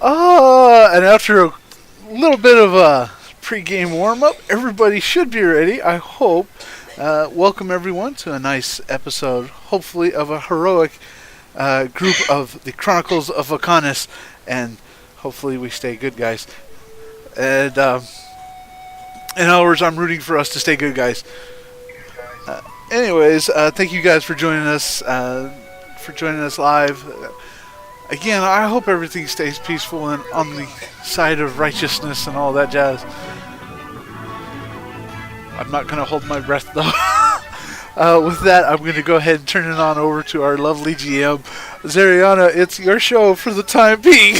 And after a little bit of a pre-game warm-up, everybody should be ready, I hope. Welcome everyone to a nice episode, hopefully of a heroic group of the Chronicles of Vechaunus, and hopefully we stay good, guys. And in other words, I'm rooting for us to stay good, guys. Anyways, thank you guys for joining us live. Again, I hope everything stays peaceful and on the side of righteousness and all that jazz. I'm not going to hold my breath, though. With that, I'm going to go ahead and turn it on over to our lovely GM. Zariana, it's your show for the time being.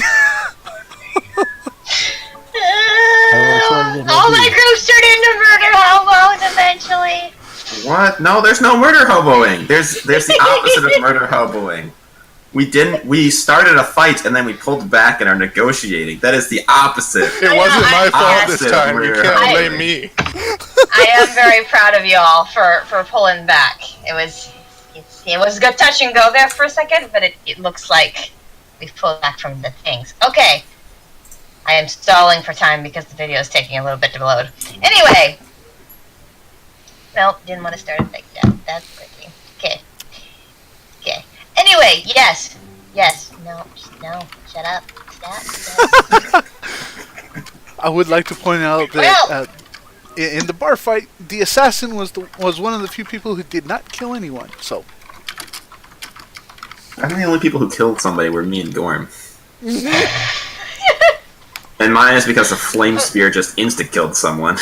All my groups turn into murder hobos eventually. What? No, there's no murder hoboing. There's the opposite of murder hoboing. We started a fight and then we pulled back and are negotiating. That is the opposite. It wasn't my fault this time. You can't blame me. I am very proud of y'all for pulling back. It was a good touch and go there for a second, but it looks like we've pulled back from the things. Okay. I am stalling for time because the video is taking a little bit to load. Anyway. Nope, didn't want to start it like that. That's quickly. Okay. Anyway, yes. No, shut up. Stop. I would like to point out that in the bar fight, the assassin was one of the few people who did not kill anyone. So, I think the only people who killed somebody were me and Gorm. And mine is because the flame spear just insta-killed someone.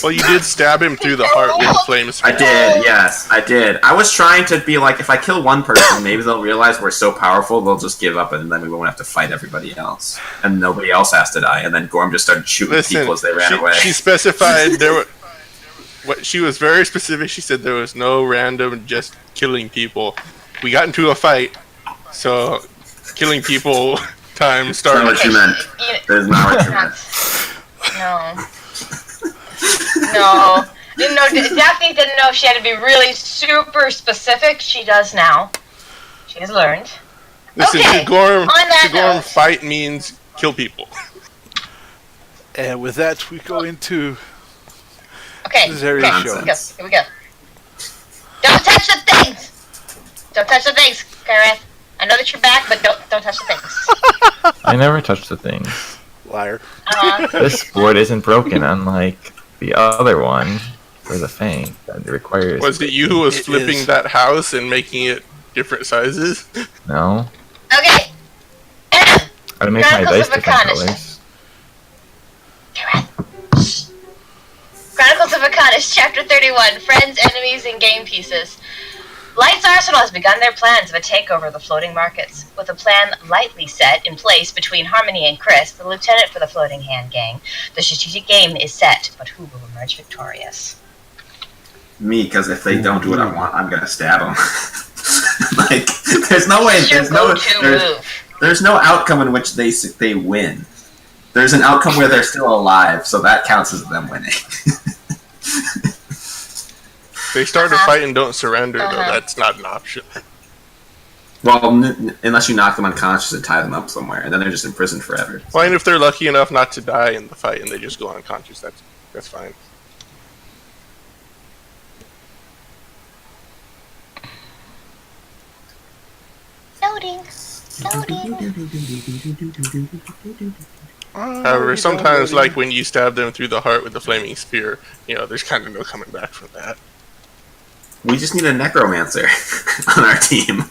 Well, you did stab him through the heart with the flame spear. I did, yes, I did. I was trying to be like, if I kill one person, maybe they'll realize we're so powerful, they'll just give up, and then we won't have to fight everybody else. And nobody else has to die. And then Gorm just started shooting people as they ran away. She specified she was very specific. She said there was no random just killing people. We got into a fight, so killing people... time started. That's not what you meant. That is not what you meant. No. Daphne didn't know she had to be really super specific. She does now. She has learned. Listen, okay. to Gorm, fight means kill people. And with that, we go into Zari's show. Here we go. Don't touch the things! Don't touch the things, Gareth. I know that you're back, but don't touch the things. I never touch the things. Liar. This board isn't broken, unlike the other one for the Fang. That requires. Was it you who was flipping that house and making it different sizes? No. Okay. I make my dice different colors. Chronicles of Vechaunus, Chapter 31, Friends, Enemies, and Game Pieces. Light's Arsenal has begun their plans of a takeover of the floating markets. With a plan lightly set in place between Harmony and Kris, the lieutenant for the Floating Hand Gang, the strategic game is set, but who will emerge victorious? Me, because if they don't do what I want, I'm gonna stab them. Like, there's no way. There's no outcome in which they win. There's an outcome where they're still alive, so that counts as them winning. They start a fight and don't surrender, though. That's not an option. Well, unless you knock them unconscious and tie them up somewhere, and then they're just in prison forever. Well, and if they're lucky enough not to die in the fight and they just go unconscious, that's fine. Loading. However, sometimes, like when you stab them through the heart with the flaming spear, there's kind of no coming back from that. We just need a necromancer on our team.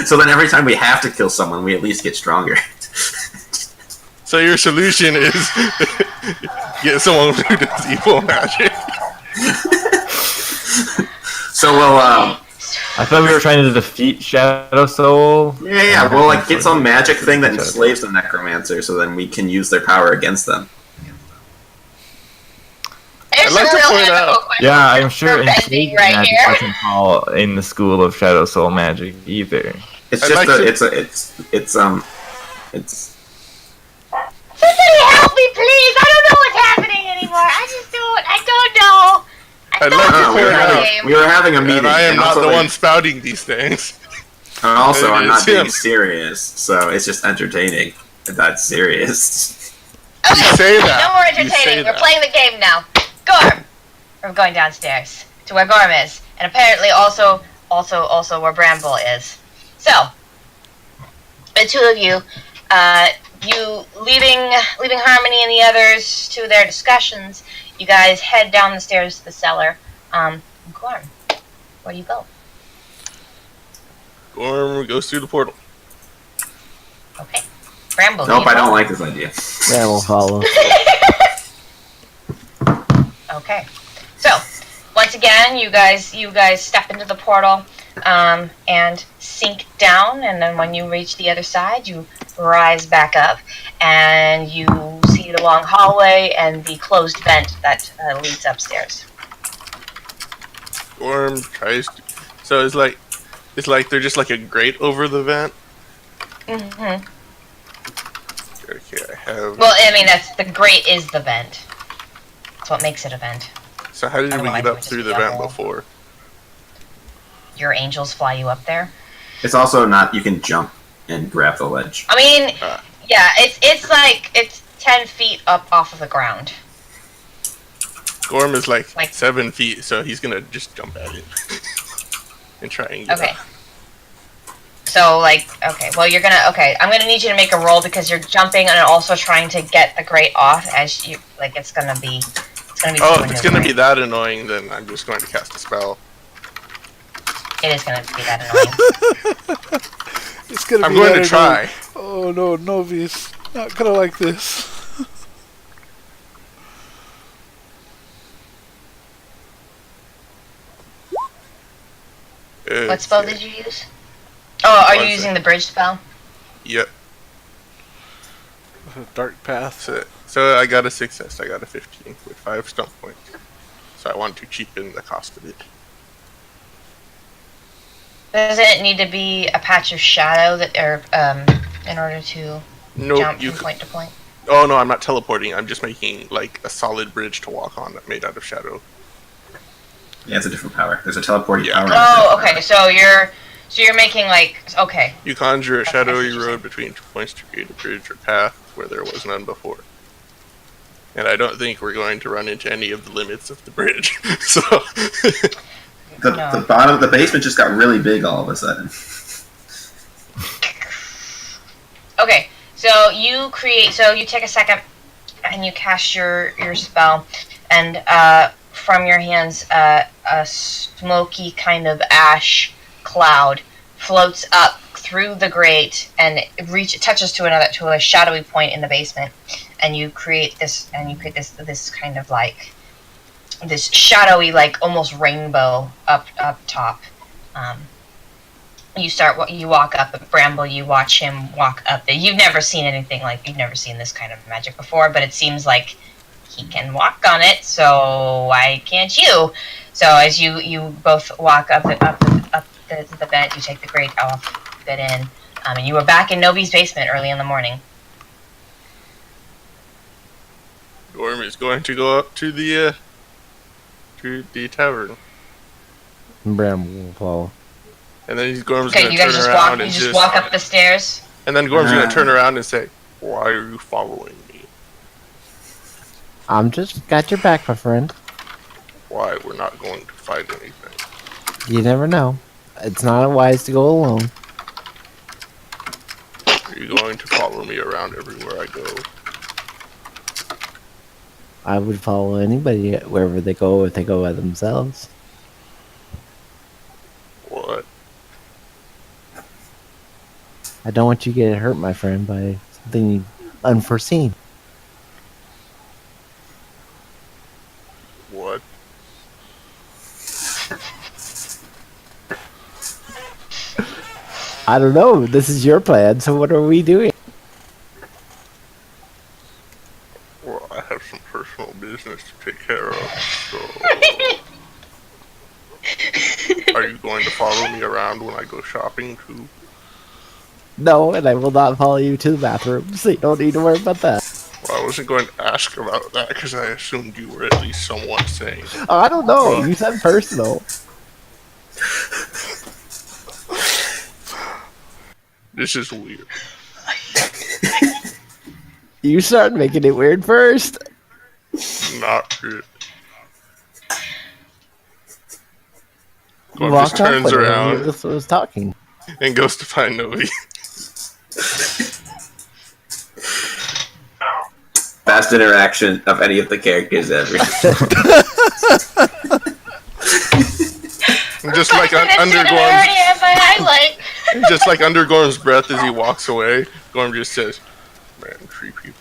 So then every time we have to kill someone, we at least get stronger. So your solution is get someone who does evil magic. So we'll, I thought we were trying to defeat Shadow Soul. Yeah, we'll get some magic thing that enslaves the necromancer, so then we can use their power against them. I'd like to point out. Yeah, I'm sure enslaving magic doesn't fall in the school of Shadow Soul magic either. It's just Somebody help me, please! I don't know what's happening anymore. I don't know. I'd like to point out we were having a meeting. And I am not the one spouting these things. And also, I'm not being serious, so it's just entertaining. That's serious. Okay, You say that. no more entertaining. We're playing the game now. Gorm! We're going downstairs to where Gorm is, and apparently also where Bramble is. So, the two of you, you leaving Harmony and the others to their discussions, you guys head down the stairs to the cellar. Gorm, where do you go? Gorm goes through the portal. Okay. Bramble. Nope, I don't like this idea. Yeah, we'll follow. Okay. So, once again, you guys step into the portal and sink down, and then when you reach the other side, you rise back up, and you see the long hallway and the closed vent that leads upstairs. Gorm tries to... So it's like they're just like a grate over the vent. Mm-hmm. Okay, I have... Well, I mean, that's the grate is the vent. That's what makes it a vent. So how did we Otherwise get it up would through just the be a vent hole. before? Your angels fly you up there. It's also not, you can jump and grab the ledge. I mean, yeah, it's 10 feet up off of the ground. Gorm is like 7 feet, so he's gonna just jump at it and try and get Okay. up. So, I'm gonna need you to make a roll because you're jumping and also trying to get the grate off as you, it's gonna be Oh, if it's gonna be that annoying, then I'm just going to cast a spell. It is gonna be that annoying. It's gonna I'm be going that to try. Oh no, Novi's not gonna like this. What spell did you use? Oh, are you One using sec. the bridge spell? Yep. Dark path. So I got a success. I got a 15 with 5 stump points. So I want to cheapen the cost of it. Doesn't it need to be a patch of shadow in order to No, jump you from could. point to point? Oh no, I'm not teleporting. I'm just making like a solid bridge to walk on that made out of shadow. Yeah, it's a different power. There's a teleporting Yeah. power. and a Oh, different okay. So you're making okay. You conjure a Okay, shadowy that's road between 2 points to create a bridge or path where there was none before. And I don't think we're going to run into any of the limits of the bridge. So power. The bottom of the basement just got really big all of a sudden. Okay, so you take a second and you cast your spell, and from your hands a smoky kind of ash cloud floats up through the grate and touches to a shadowy point in the basement, and you create this kind of this shadowy, almost rainbow up top. You walk up, but Bramble, you watch him walk up there. You've never seen this kind of magic before, but it seems like he can walk on it, so why can't you? So as you both walk up the vent, you take the grate off, fit in, and you were back in Novi's basement early in the morning. Gorm is going to go up to the tavern. Bram will follow. And then Gorm's Okay, going you to guys turn just around and just walk up the stairs. And then Gorm's going to turn around and say, "Why are you following me? I'm just got your back, my friend. Why? We're not going to fight anything." You never know. It's not wise to go alone. Are you going to follow me around everywhere I go? I would follow anybody wherever they go if they go by themselves. What? I don't want you to get hurt, my friend, by something unforeseen. What? I don't know. This is your plan, so what are we doing? Well, I have some personal business to take care of, so... Are you going to follow me around when I go shopping, too? No, and I will not follow you to the bathroom, so you don't need to worry about that. Well, I wasn't going to ask about that, because I assumed you were at least somewhat sane. Oh, I don't know. You said personal. This is weird. You started making it weird first. Not good. You Gorm walked just up turns with her around and he was talking. and goes to find Novi. Best interaction of any of the characters ever. Just like under Gorm's, just like under Gorm's breath as he walks away, Gorm just says, "Man, 3 people."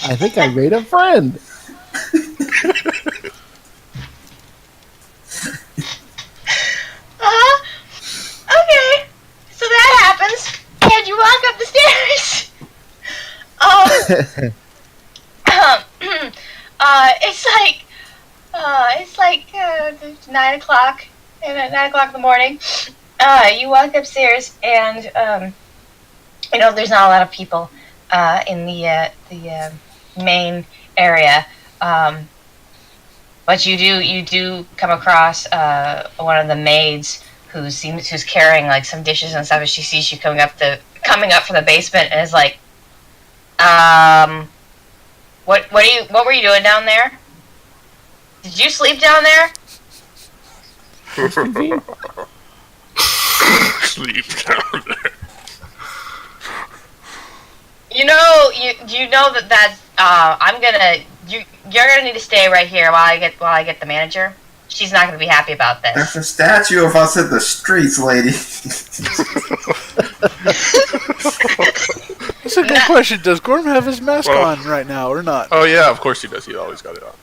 I think I made a friend. Okay, so that happens, and you walk up the stairs. It's like 9 o'clock, and at 9 o'clock in the morning, you walk upstairs, and there's not a lot of people in the main area, but you do come across one of the maids who's carrying like some dishes and stuff, and she sees you coming up from the basement, and is like, what were you doing down there? Did you sleep down there? Sleep down there. You know that's you're gonna need to stay right here while I get the manager. She's not gonna be happy about this. There's a statue of us in the streets, lady. That's a good question. Does Gorm have his mask on right now or not? Oh yeah, of course he does. He always got it on.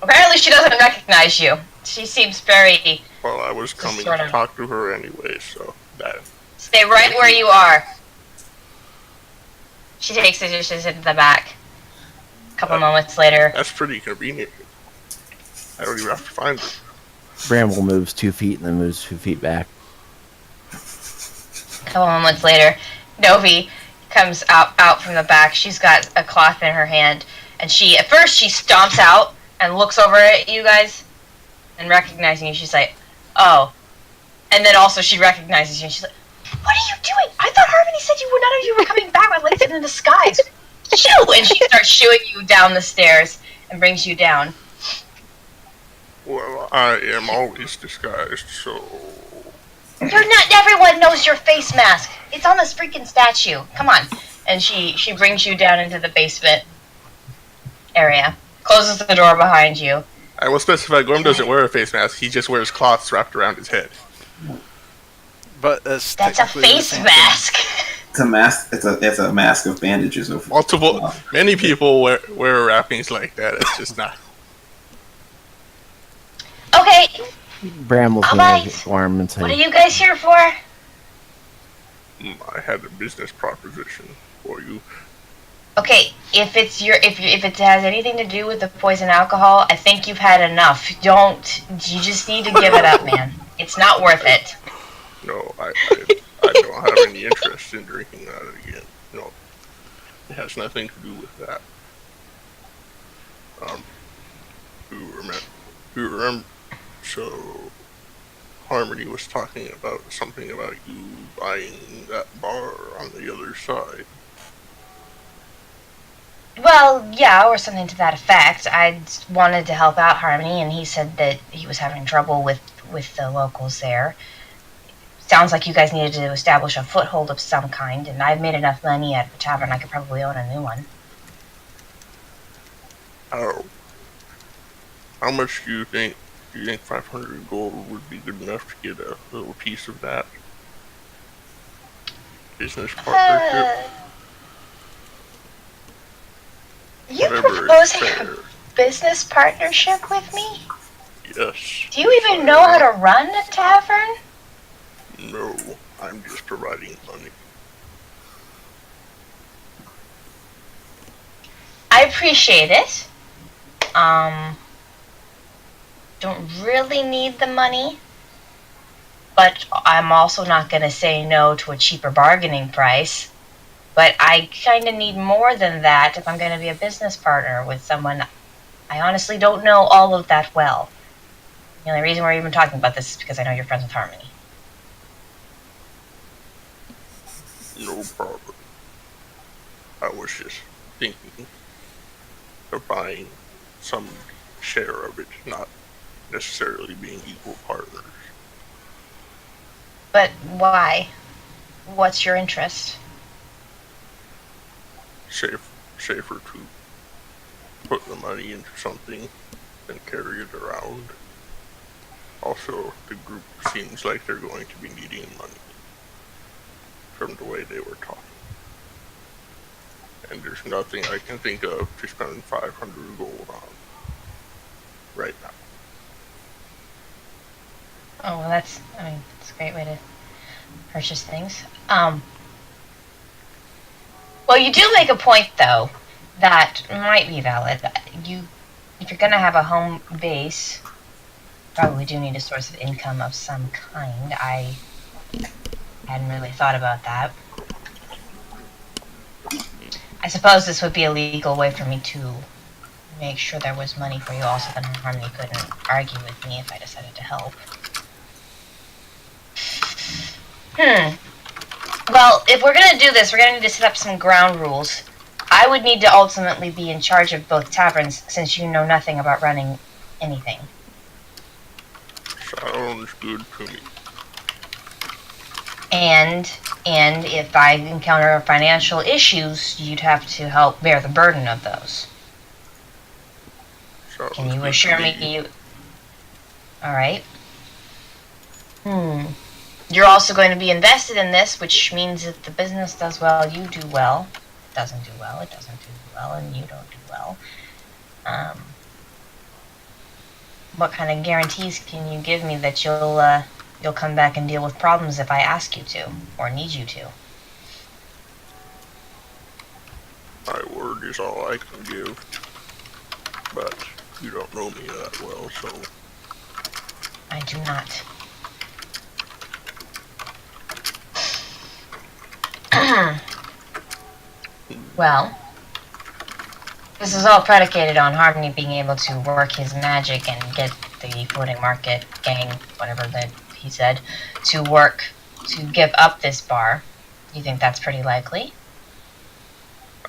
Apparently she doesn't recognize you. She seems very... Well, I was coming to talk to her anyway, so that... Stay right where you are. She takes the dishes into the back. A couple moments later. That's pretty convenient. I don't even have to find her. Bramble moves 2 feet and then moves 2 feet back. A couple moments later, Novi comes out from the back. She's got a cloth in her hand, and at first she stomps out and looks over at you guys, and recognizing you, she's like, "Oh," and then also she recognizes you, and she's like, "What are you doing? I thought Harmony said none of you were coming back with legs in the skies." Shoo! And she starts shooing you down the stairs and brings you down. Well, I am always disguised, so... You're not. Everyone knows your face mask. It's on this freaking statue. Come on. And she brings you down into the basement area. Closes the door behind you. I will specify, Gorm doesn't wear a face mask. He just wears cloths wrapped around his head. But that's a face mask. It's a mask. It's a mask of bandages over. Many people wear wrappings like that. It's just not. Okay. Bramble's gonna get warm and say, "What are you guys here for?" I had a business proposition for you. Okay, if it has anything to do with the poison alcohol, I think you've had enough. You just need to give it up, man. It's not worth it. No, I don't have any interest in drinking that again. No, it has nothing to do with that. You remember? So, Harmony was talking about something about you buying that bar on the other side. Well, yeah, or something to that effect. I wanted to help out Harmony, and he said that he was having trouble with the locals there. Sounds like you guys needed to establish a foothold of some kind, and I've made enough money at the tavern I could probably own a new one. How much do you think 500 gold would be good enough to get a little piece of that business partnership? You proposing a business partnership with me? Yes. Do you even know how to run a tavern? No, I'm just providing money. I appreciate it. Don't really need the money, but I'm also not going to say no to a cheaper bargaining price. But I kind of need more than that if I'm going to be a business partner with someone I honestly don't know all of that well. The only reason we're even talking about this is because I know you're friends with Harmony. No problem. I was just thinking of buying some share of it, not necessarily being equal partners. But why? What's your interest? Safer to put the money into something than carry it around. Also, the group seems like they're going to be needing money from the way they were talking. And there's nothing I can think of to spend 500 gold on right now. Oh, well, that's a great way to purchase things. Well, you do make a point, though, that might be valid. If you're going to have a home base, probably do need a source of income of some kind. I hadn't really thought about that. I suppose this would be a legal way for me to make sure there was money for you also, then Harmony couldn't argue with me if I decided to help. Well, if we're going to do this, we're going to need to set up some ground rules. I would need to ultimately be in charge of both taverns, since you know nothing about running anything. Sounds good to me. And if I encounter financial issues, you'd have to help bear the burden of those. Sounds Can you good assure to me you... Alright. You're also going to be invested in this, which means if the business does well, you do well. If it doesn't do well, it doesn't do well, and you don't do well. What kind of guarantees can you give me that you'll come back and deal with problems if I ask you to, or need you to? My word is all I can give, but you don't know me that well, so... I do not. Well, this is all predicated on Harmony being able to work his magic and get the floating market gang, whatever that he said, to work to give up this bar. You think that's pretty likely?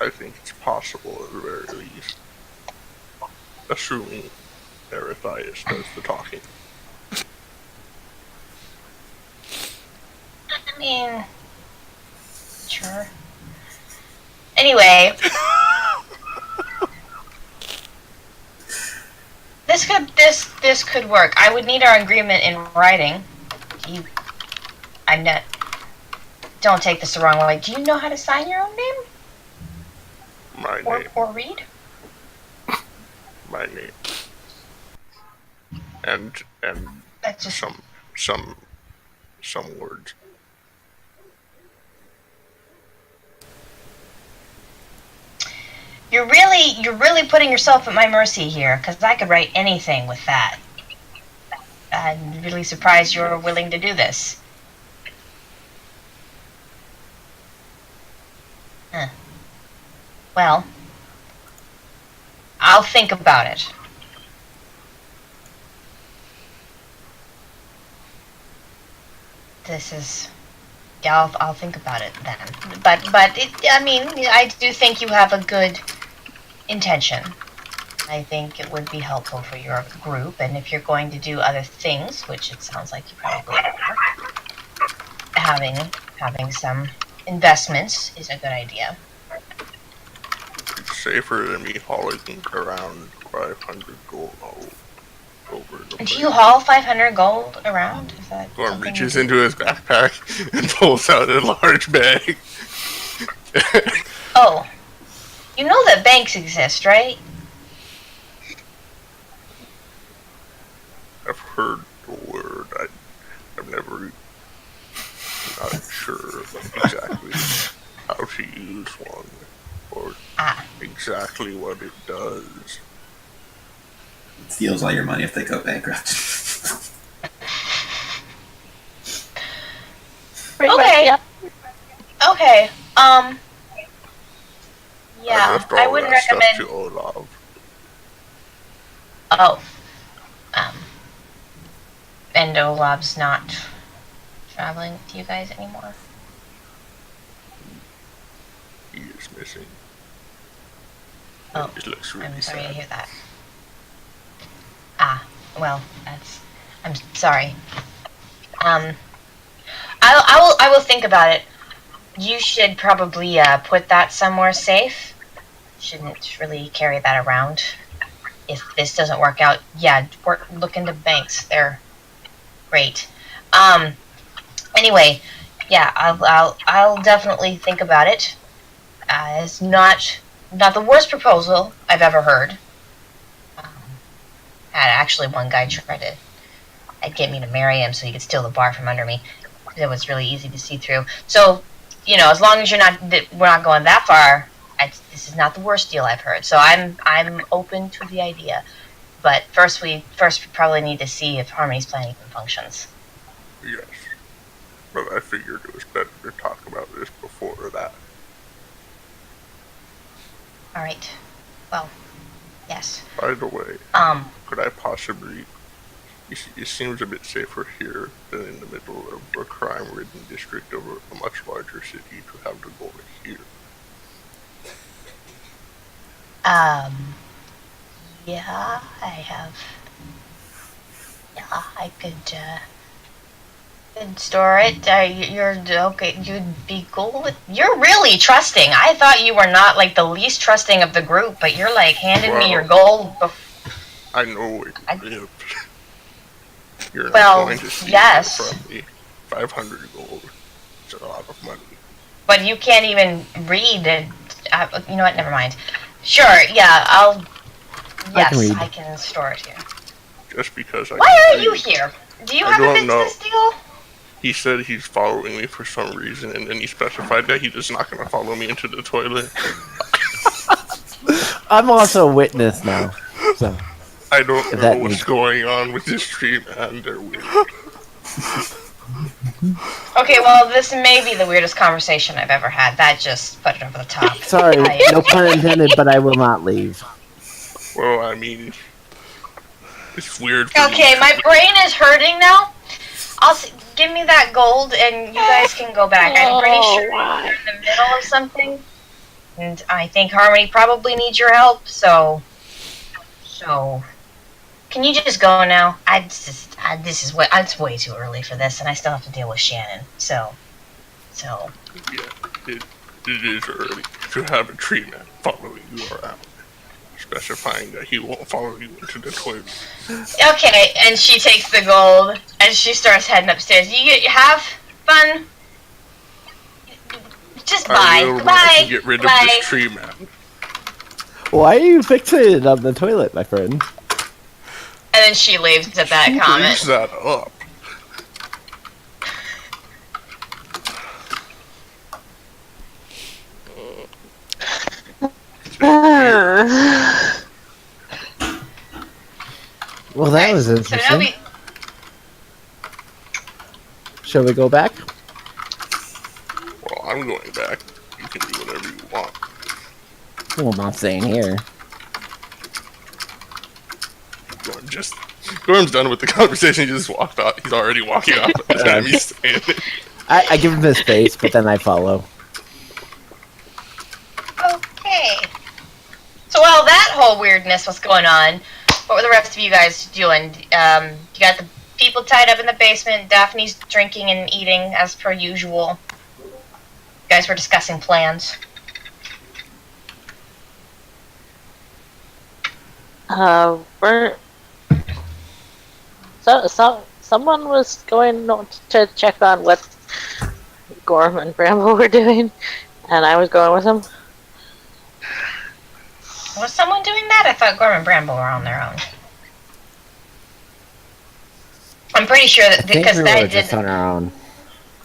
I think it's possible at the very least. Assuming Erethias does the talking. I mean, sure. Anyway, this could work. I would need our agreement in writing. Don't take this the wrong way. Do you know how to sign your own name? My name. Or read? My name. And That's just... some words. You're really putting yourself at my mercy here, because I could write anything with that. I'm really surprised you're willing to do this. Well, I'll think about it. I'll think about it then. But I do think you have a good intention. I think it would be helpful for your group, and if you're going to do other things, which it sounds like you probably are, having some investments is a good idea. It's safer than me hauling around 500 gold over the place. Do you haul 500 gold around? Is that Gorm reaches into his backpack and pulls out a large bag. Oh. You know that banks exist, right? I've heard the word. I'm never not sure exactly how to use one or exactly what it does. It steals all your money if they go bankrupt. Okay. Okay. Yeah, I wouldn't recommend. To Olav. Oh. And Olav's not traveling with you guys anymore? He is missing. Oh, It looks really I'm sorry to sad. hear that. Well, I'm sorry. I will think about it. You should probably put that somewhere safe. Shouldn't really carry that around. If this doesn't work out, yeah, look into banks. They're great. Anyway, yeah, I'll definitely think about it. It's not the worst proposal I've ever heard. Had actually one guy try to get me to marry him so he could steal the bar from under me. It was really easy to see through. So, as long as we're not going that far, this is not the worst deal I've heard. So I'm open to the idea. But first we probably need to see if Harmony's plan even functions. Yes. But I figured it was better to talk about this before that. All right. Well, yes. By the way, could I possibly... It seems a bit safer here than in the middle of a crime-ridden district of a much larger city to have to go here. Yeah, I could store it. You're okay. You'd be cool with. You're really trusting. I thought you were not like the least trusting of the group, but you're like handing me your gold. I know where you live. You're Well, not going to steal yes. from me. 500 gold. It's a lot of money. But you can't even read it. You know what? Never mind. Sure. Yeah. I can store it here. Just because Why are you here? Do you have a business deal? He said he's following me for some reason, and then he specified that he's just not going to follow me into the toilet. I'm also a witness now, so I don't know what's going on with this stream, and they're weird. Okay, well, this may be the weirdest conversation I've ever had. That just put it over the top. Sorry, no pun intended, but I will not leave. Well, I mean, it's weird. Okay, my brain is hurting now. Give me that gold, and you guys can go back. I'm pretty sure you're in the middle of something, and I think Harmony probably needs your help. So, can you just go now? It's way too early for this, and I still have to deal with Shannon. So. Yeah, it is early to have a tree man following you around, specifying that he won't follow you into the toilet. Okay, and she takes the gold, and she starts heading upstairs. You have fun. Just bye. Goodbye. Get rid of this tree man. Why are you fixated on the toilet, my friend? And then she leaves at that comment. Leaves that up. Well, that was interesting. Shall we go back? Well, I'm going back. You can do whatever you want. Well, I'm not staying here. Gorm's done with the conversation. He just walked out. He's already walking off at the time he's saying it. I give him his space, but then I follow. Okay. So while that whole weirdness was going on, what were the rest of you guys doing? You got the people tied up in the basement. Daphne's drinking and eating as per usual. You guys were discussing plans. Someone was going to check on what Gorm and Bramble were doing, and I was going with them. Was someone doing that? I thought Gorm and Bramble were on their own. I'm pretty sure that because we were just on our own.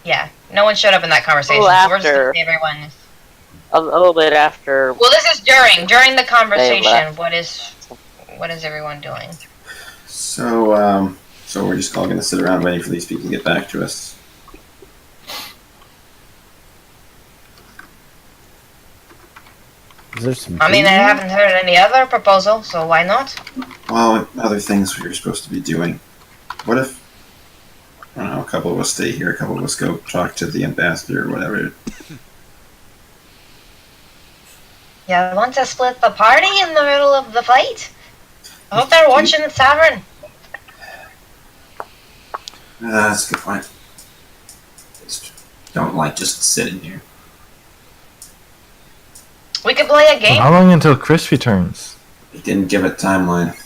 Yeah, no one showed up in that conversation. So we're just gonna see everyone. A little bit after. Well, this is during the conversation. What is everyone doing? So we're just all going to sit around waiting for these people to get back to us. Is there some I mean, I haven't heard any other proposal, so why not? Well, other things we were supposed to be doing. What if, I don't know, a couple of us stay here, a couple of us go talk to the ambassador or whatever. You want to split the party in the middle of the fight? I hope they're watching the tavern. That's a good point. Just don't like just sitting here. We could play a game. How long until Kris returns? He didn't give a timeline.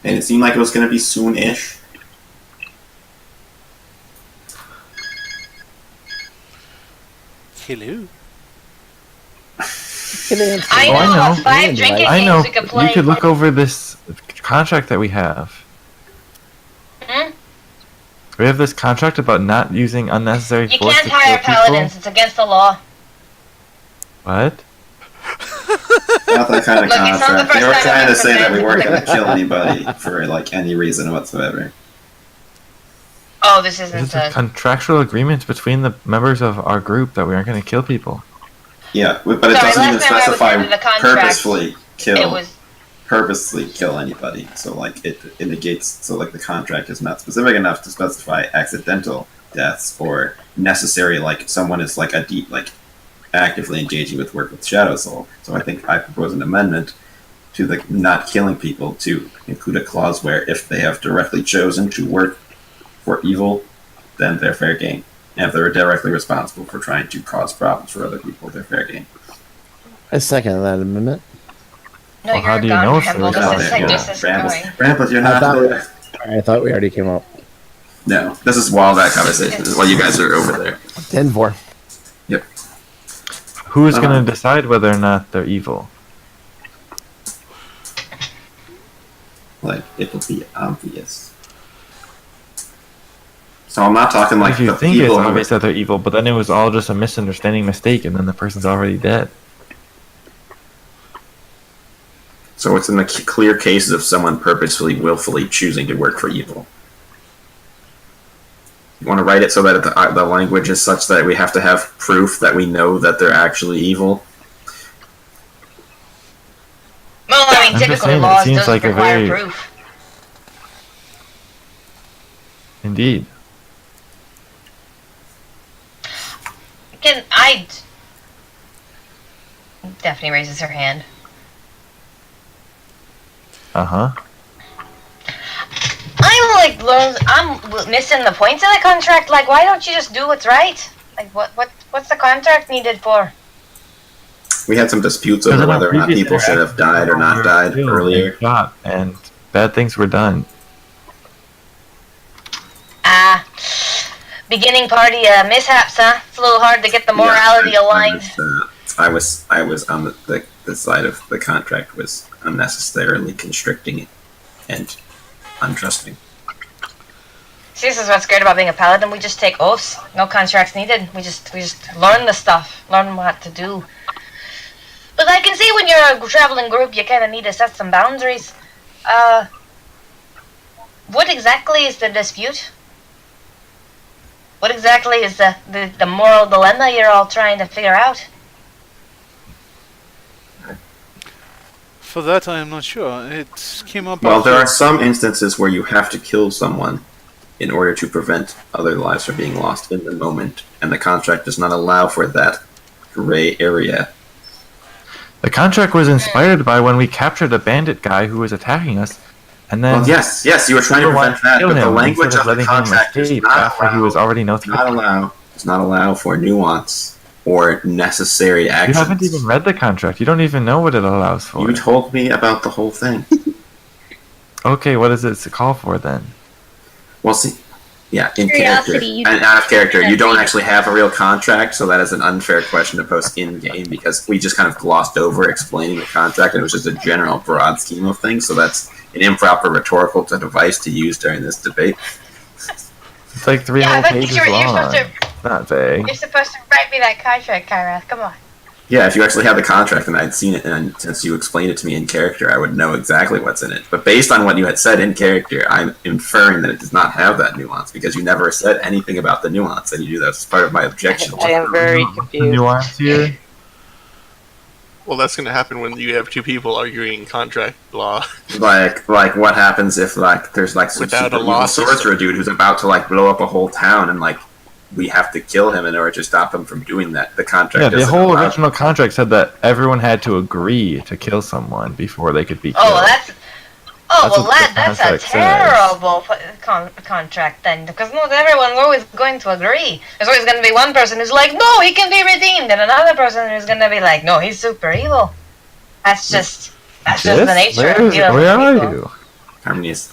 And it seemed like it was going to be soon-ish. Hello. I know, know. 5 drinking I know. games we could play. You could look over this contract that we have. Hmm? We have this contract about not using unnecessary You force can't to kill hire people. paladins. It's against the law. What? Not that kind of Look, it's not the contract. first They were time trying to I've say that we ever weren't been- going to kill anybody for like any reason whatsoever. Oh, this This isn't is a a... contractual agreement between the members of our group that we aren't going to kill people. Yeah, but it Sorry, doesn't even last time I was specify under the contract, purposely kill anybody. So like it negates. So like the contract is not specific enough to specify accidental deaths or necessary. Like someone is like actively engaging with work with Shadow Soul. So I think I propose an amendment to the not killing people to include a clause where if they have directly chosen to work for evil, then they're fair game. And if they're directly responsible for trying to cause problems for other people, they're fair game. I second that amendment. No, Well, how you're do you gone, know if Ramble. they're This not is there? like, this is going. Rambles, you're I not thought, there. I thought we already came up. No, this is while that conversation is while you guys are over there. 10-4. Who's going to decide whether or not they're evil? Like, it will be obvious. So I'm not talking like If you the think it's people who obvious that they're evil, but then it was all just a misunderstanding mistake, and then the person's already dead. So it's in the clear cases of someone purposefully, willfully choosing to work for evil. You want to write it so that the language is such that we have to have proof that we know that they're actually evil. Well, I mean, I'm just typically saying, it laws seems doesn't like a require very- proof. Indeed. Daphne raises her hand. Uh-huh. I'm missing the point of the contract. Like, why don't you just do what's right? Like, what's the contract needed for? We had some disputes Because over in our whether or not previous people should have died or not died killed earlier. and shot, and bad things were done. Beginning party mishaps, huh? It's a little hard to get the morality Yeah, aligned. I was on the side of the contract was unnecessarily constricting it and untrusting. See, this is what's great about being a paladin. We just take oaths. No contracts needed. We just learn the stuff. Learn what to do. But I can see when you're a traveling group, you kind of need to set some boundaries. What exactly is the dispute? What exactly is the moral dilemma you're all trying to figure out? For that, I am not sure. It came up. Well, there after- are some instances where you have to kill someone in order to prevent other lives from being lost in the moment, and the contract does not allow for that gray area. The contract was inspired by when we captured a bandit guy who was attacking us, and then Well, yes, you were trying to prevent that, kill but the him language instead of the letting him contract does escape not after he was already does not allow for nuance or necessary You actions. haven't even read the contract. You don't even know what it allows for. You told me about the whole thing. Okay, what does it call for then? Well, see, yeah, in Curiosity, character you and just- out of character, you don't read it. actually have a real contract, so that is an unfair question to post in game because we just kind of glossed over explaining the contract, and it was just a general broad scheme of things. So that's an improper rhetorical device to use during this debate. It's like three Yeah, whole but pages you're long. supposed to Not vague. you're supposed to write me that contract, Kyra. Come on. Yeah, if you actually had the contract and I'd seen it, and since you explained it to me in character, I would know exactly what's in it. But based on what you had said in character, I'm inferring that it does not have that nuance because you never said anything about the nuance, and you do that as part of my objection. I am very confused. Nuance here. Well, that's going to happen when you have two people arguing contract law. Like what happens if there's some Without super a law evil sorcerer system. dude who's about to blow up a whole town and we have to kill him in order to stop him from doing that. The contract. Yeah, the doesn't whole allow- original contract said that everyone had to agree to kill someone before they could be killed. Oh, that's what the that's a contract says. terrible contract then, because not everyone's always going to agree. There's always going to be one person who's like, no, he can be redeemed, and another person who's going to be like, no, he's super evil. That's just the nature of dealing Where are with people. you? Harmony is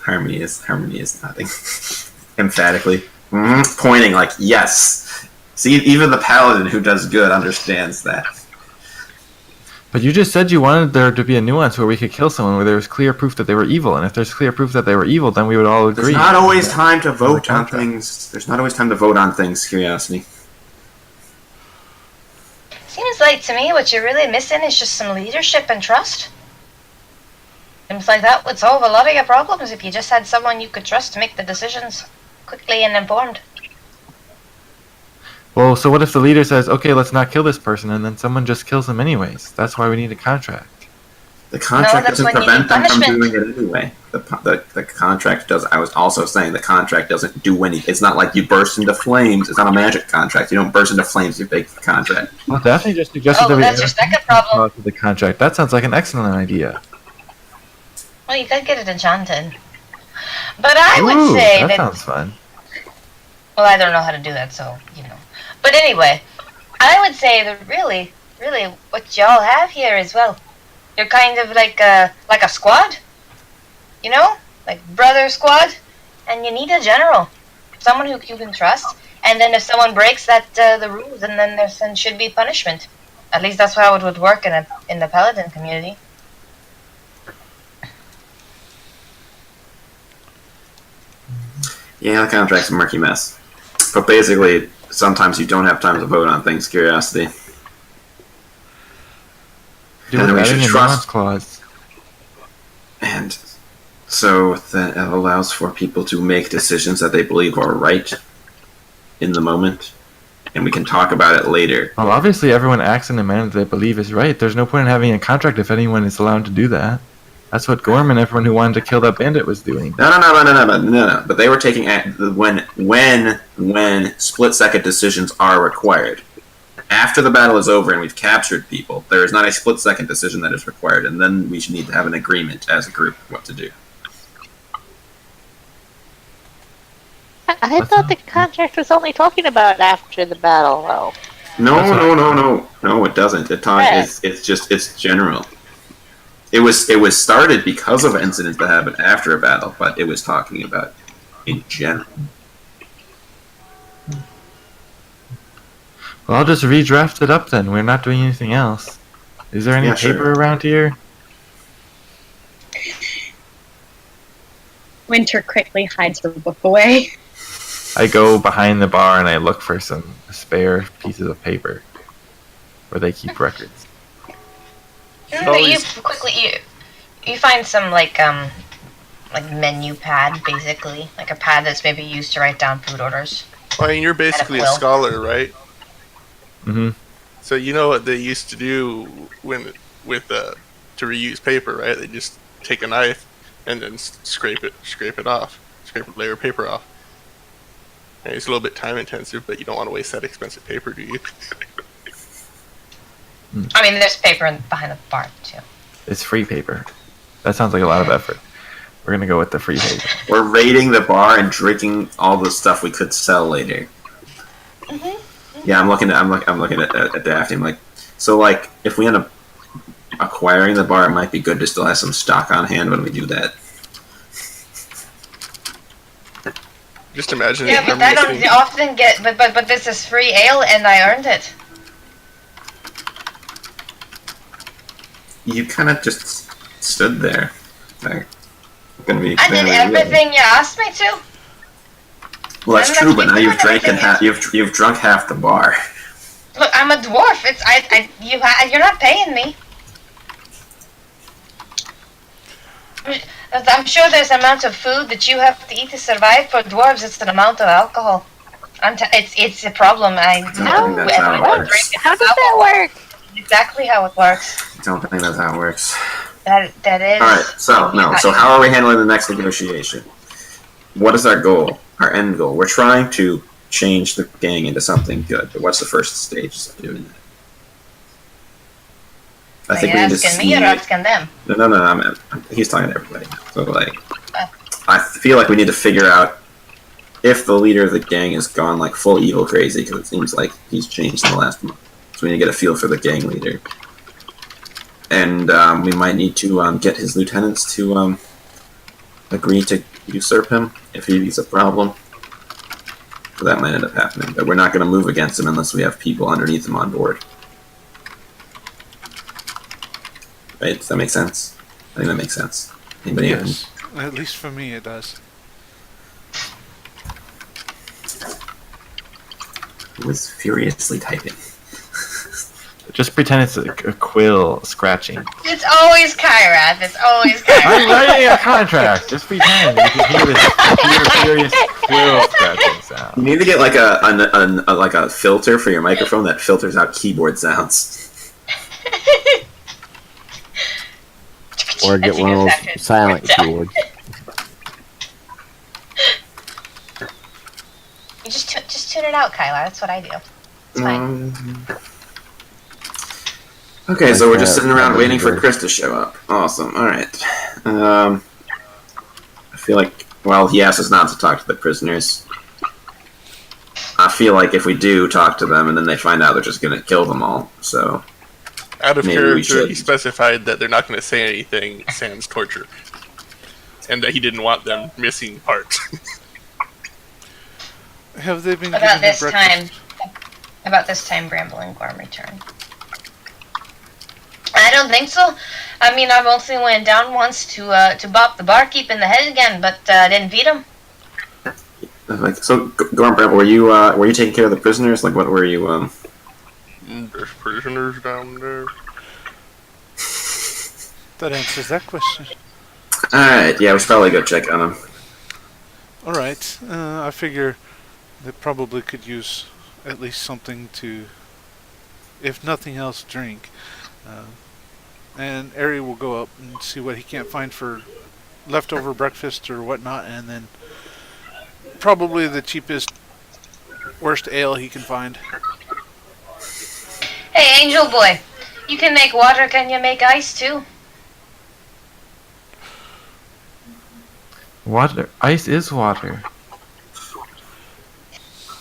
nothing. Emphatically. Pointing like, yes. See, even the paladin who does good understands that. But you just said you wanted there to be a nuance where we could kill someone where there was clear proof that they were evil, and if there's clear proof that they were evil, then we would all agree. There's not always time to vote on things. There's not always time to vote on things, Curiosity. Seems like to me what you're really missing is just some leadership and trust. Seems like that would solve a lot of your problems if you just had someone you could trust to make the decisions quickly and informed. Well, so what if the leader says, okay, let's not kill this person, and then someone just kills them anyways? That's why we need a contract. The contract that's doesn't when you prevent need them from punishment. doing it anyway. The contract does. I was also saying the contract doesn't do anything. It's not like you burst into flames. It's not a magic contract. You don't burst into flames. You break the contract. Well, Daphne just suggested that we that's your second add problem. to the contract. That sounds like an excellent idea. Well, you could get it enchanted. But I would Ooh, say that sounds fun. Well, I don't know how to do that, so, you know. But anyway, I would say that really, what y'all have here is, well, you're kind of like a squad, you know? Like brother squad, and you need a general. Someone who you can trust, and then if someone breaks the rules, and then there should be punishment. At least that's how it would work in the paladin community. Yeah, the contract's a murky mess. But basically, sometimes you don't have time to vote on things, Curiosity. Do And it we adding should a trust- nuance clause. And so that it allows for people to make decisions that they believe are right in the moment. And we can talk about it later. Well, obviously everyone acts in a manner that they believe is right. There's no point in having a contract if anyone is allowed to do that. That's what Gorm and everyone who wanted to kill that bandit was doing. No. But they were taking when split-second decisions are required. After the battle is over and we've captured people, there is not a split-second decision that is required, and then we should need to have an agreement as a group what to do. I thought the contract was only talking about after the battle, though. No, it doesn't. It's general. It was started because of incidents that happened after a battle, but it was talking about in general. Well, I'll just redraft it up then. We're not doing anything else. Is there any Yeah, paper sure. around here? Winter quickly hides her book away. I go behind the bar and I look for some spare pieces of paper where they keep records. You find some like menu pad, basically, like a pad that's maybe used to write down food orders. Well, I mean, you're basically a quill. scholar, right? Mm-hmm. So you know what they used to do to reuse paper, right? They just take a knife and then scrape a layer of paper off. And it's a little bit time intensive, but you don't want to waste that expensive paper, do you? I mean, there's paper behind the bar too. It's free paper. That sounds like a lot of effort. We're gonna go with the free paper. We're raiding the bar and drinking all the stuff we could sell later. Yeah, I'm looking at Daphne. I'm like, so like, if we end up acquiring the bar, it might be good to still have some stock on hand when we do that. Just imagine. Yeah, but I don't often get. But this is free ale, and I earned it. You kind of just stood there. Like, gonna be. I did everything you asked me to. Well, that's true, but now you've drank you've drunk half the bar. Look, I'm a dwarf. You're not paying me. I'm sure there's an amount of food that you have to eat to survive. For dwarves, it's an amount of alcohol. It's a problem. I don't think that's how it works. How does that work? Exactly how it works. I don't think that's how it works. That is. All right. So how are we handling the next negotiation? What is our goal? Our end goal? We're trying to change the gang into something good. But what's the first stage of doing that? I think we need to see. Me or asking them? No. He's talking to everybody. So like, I feel like we need to figure out if the leader of the gang has gone like full evil crazy, because it seems like he's changed in the last month. So we need to get a feel for the gang leader, and we might need to get his lieutenants to agree to usurp him if he's a problem. So that might end up happening, but we're not going to move against him unless we have people underneath him on board. Right? Does that make sense? I think that makes sense. Anybody? Yes. At least for me, it does. He was furiously typing. Just pretend it's a quill scratching. It's always Kyrath. It's always I'm Kyrath. writing a contract. Just pretend. You can hear this furious quill scratching sound. You need to get like a filter for your microphone that filters out keyboard sounds. Or get one of those silent keyboards. You just tune it out, Kyla. That's what I do. It's fine. Okay, so we're just sitting around waiting for Kris to show up. Awesome. All right. I feel like, well, he asked us not to talk to the prisoners. I feel like if we do talk to them and then they find out, they're just going to kill them all. So out of maybe we character, should. he specified that they're not going to say anything sans torture, and that he didn't want them missing parts. Have they been About given this their time, breakfast? about this time, Bramble and Gorm return. I don't think so. I mean, I mostly went down once to bop the barkeep in the head again, but didn't beat him. Like, so, Gorm, were you taking care of the prisoners? Like, what were you? There's prisoners down there. That answers that question. All right. Yeah, we should probably go check on them. All right. I figure they probably could use at least something to, if nothing else, drink. And Ari will go up and see what he can't find for leftover breakfast or whatnot, and then probably the cheapest, worst ale he can find. Hey, Angel Boy, you can make water. Can you make ice too? Water. Ice is water.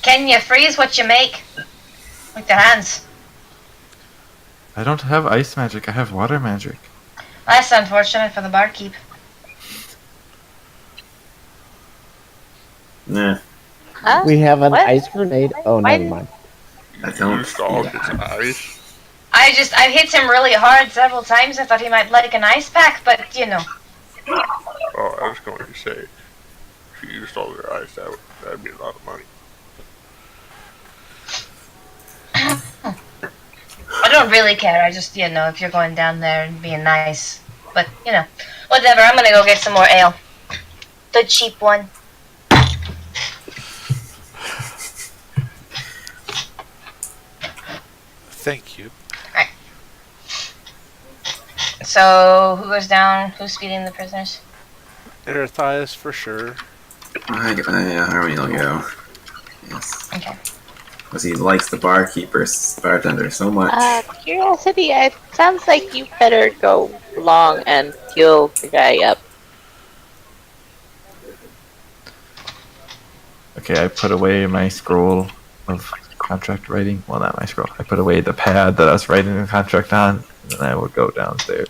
Can you freeze what you make with the hands? I don't have ice magic. I have water magic. That's unfortunate for the barkeep. Nah, Huh? We have an What? ice grenade. Oh, Why never mind. I don't. Used all his eyes. I hit him really hard several times. I thought he might like an ice pack, but you know. Oh, I was going to say, if you used all their eyes, that'd be a lot of money. I don't really care. I just, if you're going down there and being nice. But, whatever. I'm gonna go get some more ale. The cheap one. Thank you. Alright. So, who goes down? Who's feeding the prisoners? Erethias for sure. Harmony will go. Yes. Okay. Because he likes the bartender so much. Curiosity, it sounds like you better go along and heal the guy up. Okay, I put away my scroll of contract writing. Well, not my scroll. I put away the pad that I was writing the contract on, and then I will go downstairs.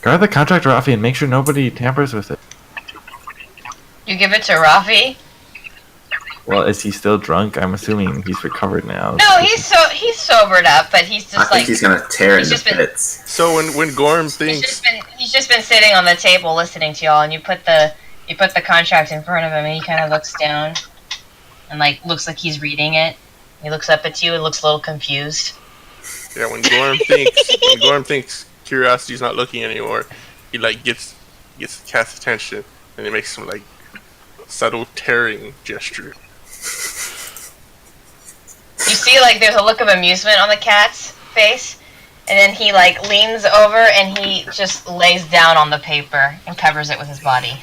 Guard the contract, Rafi, and make sure nobody tampers with it. You give it to Rafi? Well, is he still drunk? I'm assuming he's recovered now. No, he's sobered up, but he's just I think he's gonna tear into bits. So when Gorm thinks he's just been sitting on the table listening to y'all, and you put the contract in front of him, and he kind of looks down, and looks like he's reading it. He looks up at you and looks a little confused. Yeah, when Gorm thinks Curiosity's not looking anymore, he gets cast attention, and he makes some subtle tearing gesture. You see, there's a look of amusement on the cat's face, and then he leans over and he just lays down on the paper and covers it with his body.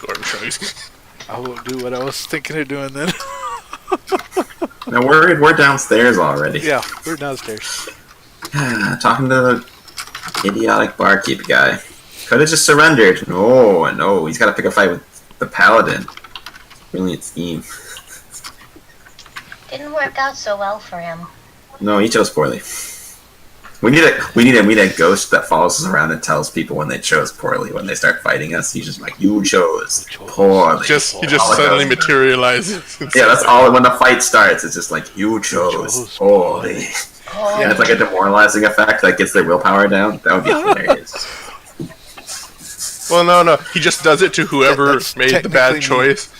Gordon shrugs. I won't do what I was thinking of doing then. No, we're downstairs already. Yeah, we're downstairs. Talking to the idiotic barkeep guy. Could have just surrendered. No, he's got to pick a fight with the paladin. Brilliant scheme. Didn't work out so well for him. No, he chose poorly. We need a ghost that follows us around and tells people when they chose poorly when they start fighting us. He's just like, you chose poorly. He just suddenly materializes. Yeah, that's all. When the fight starts, it's just like, you chose poorly. And it's like a demoralizing effect that gets their willpower down. That would be hilarious. Well, no. He just does it to whoever made the bad choice.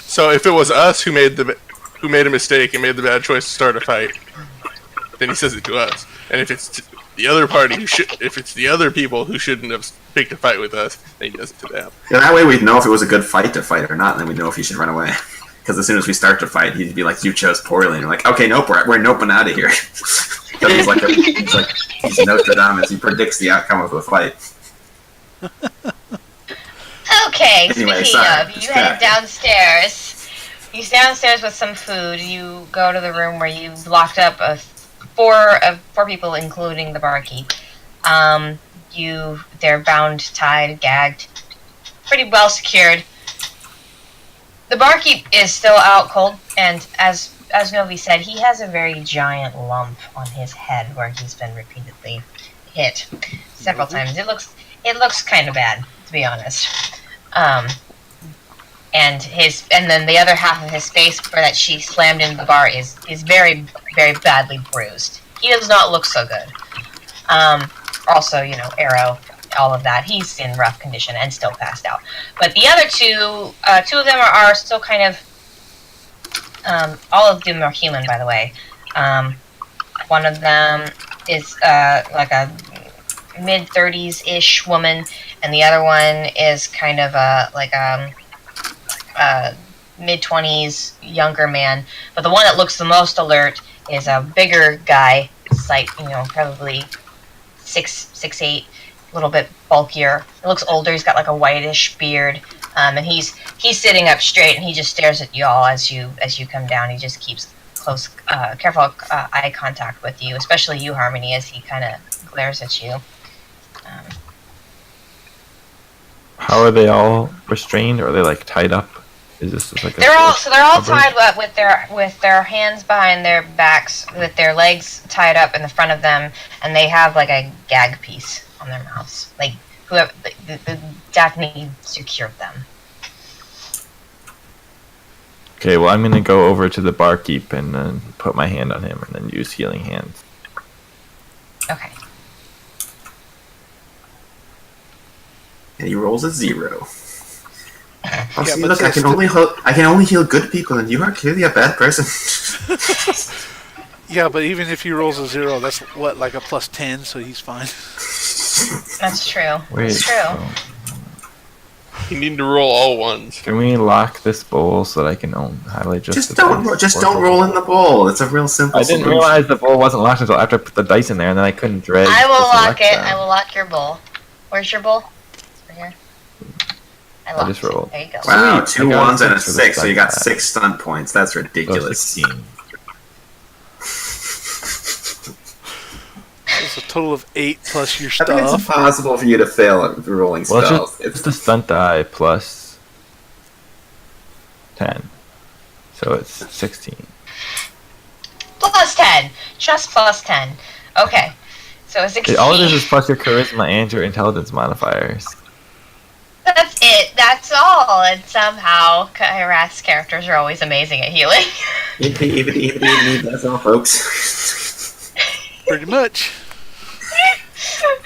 So if it was us who made a mistake and made the bad choice to start a fight, then he says it to us. And if it's the other party if it's the other people who shouldn't have picked a fight with us, then he does it to them. Yeah, that way we'd know if it was a good fight to fight or not, and then we'd know if he should run away. Because as soon as we start to fight, he'd be like, "You chose poorly," and you're like, "Okay, nope, we're noping out of here." Because he's Notre Dame as he predicts the outcome of the fight. Okay, Anyway, speaking of, you headed downstairs. You stay downstairs with some food. You go to the room where you locked up four people, including the barkeep. They're bound, tied, gagged, pretty well secured. The barkeep is still out cold, and as Novi said, he has a very giant lump on his head where he's been repeatedly hit several times. It looks kind of bad, to be honest. And then the other half of his face where that she slammed into the bar is very, very badly bruised. He does not look so good. Also, arrow, all of that. He's in rough condition and still passed out. But the other two of them are still kind of, all of them are human, by the way. One of them is like a mid-30s-ish woman, and the other one is kind of a mid-20s younger man. But the one that looks the most alert is a bigger guy. It's like, probably 6'8", a little bit bulkier. He looks older. He's got like a whitish beard, and he's sitting up straight, and he just stares at you all as you come down. He just keeps close, careful eye contact with you, especially you, Harmony, as he kind of glares at you. How are they all restrained? Or are they like tied up? Is this just like they're all tied up with their hands behind their backs, with their legs tied up in the front of them, and they have like a gag piece on their mouths. Like whoever the Daphne secured them. Okay, well I'm gonna go over to the barkeep and then put my hand on him and then use healing hands. Okay. And he rolls a 0. Oh, Yeah, see, but look, I can only heal good people, and you are clearly a bad person. Yeah, but even if he rolls a 0, that's what, like a plus 10, so he's fine. That's true. Wait, That's true. You need to roll all ones. Can we lock this bowl so that I can highlight Just don't roll in the bowl. It's a real simple. I didn't realize the bowl wasn't locked until after I put the dice in there, and then I couldn't drag. I will to lock select it. them. I will lock your bowl. Where's your bowl? Over here. I just rolled. There you go. Wow, Sweet. 2 I got ones and a 6 for the 6, so you got stunt 6 stunt points. That's So ridiculous. 16. It's a total of 8 plus your I think it's stuff. impossible for you to fail at rolling Well, spells. it's the stunt die plus 10. So it's 16. Plus 10. Just plus 10. Okay. So it's 16. All it is plus your charisma and your intelligence modifiers. That's it. That's all. And somehow, Kairat's characters are always amazing at healing. Even that's all, folks. Pretty much.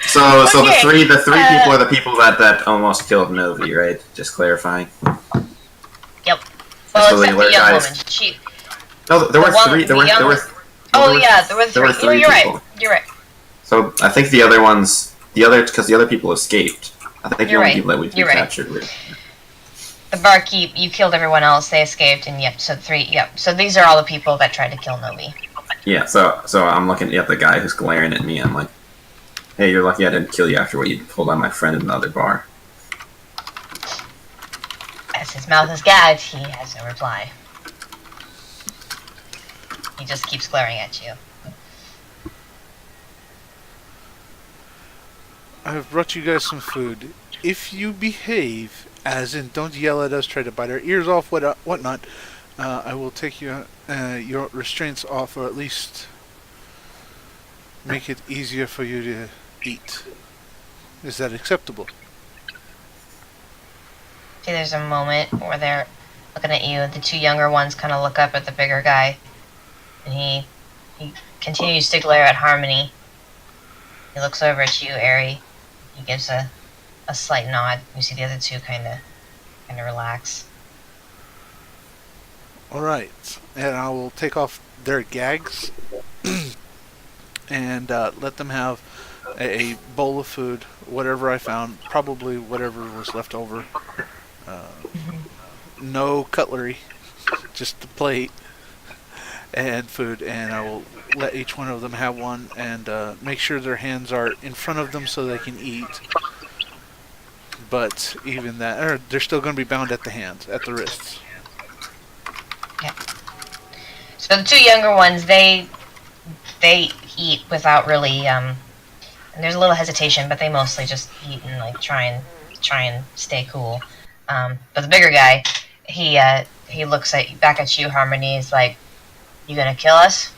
So the three people are the people that almost killed Novi, right? Just clarifying. Yep. Well, Well, except the young woman. No, there were three. There were There were three. You're people. right. You're right. So I think the other ones, because the other people escaped. I think the You're only right. people that we You're right. captured were. The barkeep, you killed everyone else. They escaped, and yep. So 3. Yep. So these are all the people that tried to kill Novi. Yeah, so I'm looking at the guy who's glaring at me. I'm like, hey, you're lucky I didn't kill you after what you pulled on my friend in another bar. As his mouth is gagged, he has no reply. He just keeps glaring at you. I've brought you guys some food. If you behave, as in don't yell at us, try to bite our ears off, whatnot, I will take your restraints off, or at least make it easier for you to eat. Is that acceptable? See, there's a moment where they're looking at you. The two younger ones kind of look up at the bigger guy, and he continues to glare at Harmony. He looks over at you, Aerie. He gives a slight nod. You see the other two kind of relax. All right, and I will take off their gags and let them have a bowl of food, whatever I found, probably whatever was left over. No cutlery, just the plate and food, and I will let each one of them have one and make sure their hands are in front of them so they can eat. But even that, they're still going to be bound at the hands, at the wrists. Yeah. So the two younger ones, they eat without really. And there's a little hesitation, but they mostly just eat and like try and stay cool. But the bigger guy, he looks back at you, Harmony. He's like, "You gonna kill us?"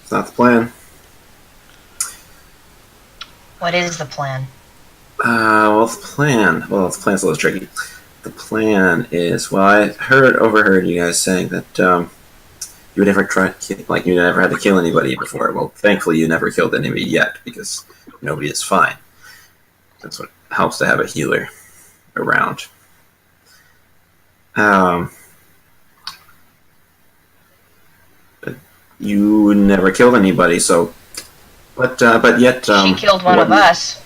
It's not the plan. What is the plan? The plan's a little tricky. The plan is, I overheard you guys saying that you would never you never had to kill anybody before. Well, thankfully you never killed anybody yet, because nobody is fine. That's what helps to have a healer around. But you never killed anybody, so. But yet. She killed one of us.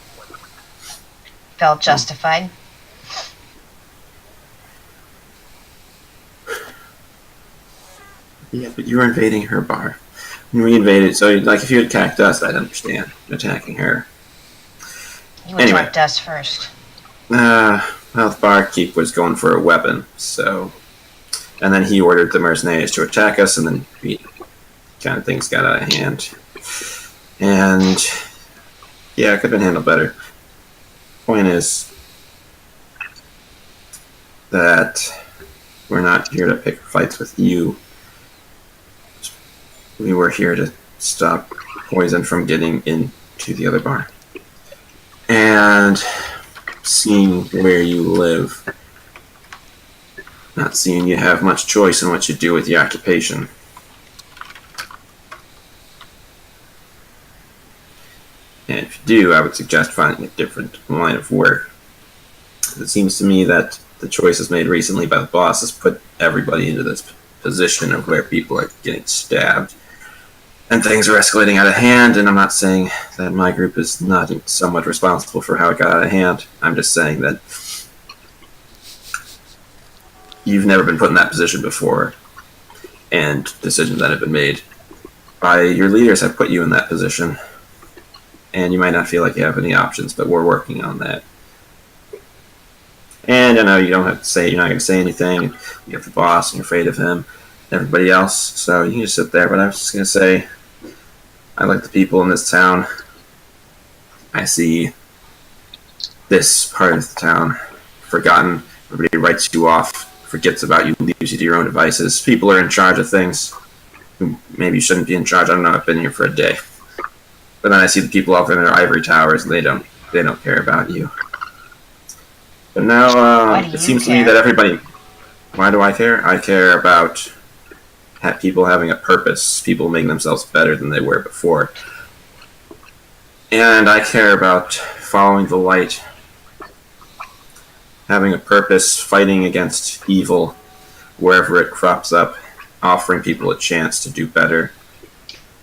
Felt justified. Yeah, but you were invading her bar. And we invaded, so if you had attacked us, I'd understand attacking her. You attacked us first. The barkeep was going for a weapon, so. And then he ordered the mercenaries to attack us, and then things got out of hand. And. Yeah, it could have been handled better. Point is that we're not here to pick fights with you. We were here to stop poison from getting into the other bar. And seeing where you live, not seeing you have much choice in what you do with your occupation. And if you do, I would suggest finding a different line of work. It seems to me that the choices made recently by the boss has put everybody into this position of where people are getting stabbed. And things are escalating out of hand, and I'm not saying that my group is not somewhat responsible for how it got out of hand. I'm just saying that you've never been put in that position before, and decisions that have been made by your leaders have put you in that position. And you might not feel like you have any options, but we're working on that. And I know you don't have to say, you're not going to say anything. You have the boss, and you're afraid of him, and everybody else, so you can just sit there. But I was just going to say, I like the people in this town. I see this part of the town forgotten. Everybody writes you off, forgets about you, leaves you to your own devices. People are in charge of things who maybe you shouldn't be in charge. I don't know, I've been here for a day. But then I see the people off in their ivory towers, and they don't care about you. But now it seems to me that everybody. Why do I care? I care about people having a purpose, people making themselves better than they were before, and I care about following the light, having a purpose, fighting against evil wherever it crops up, offering people a chance to do better.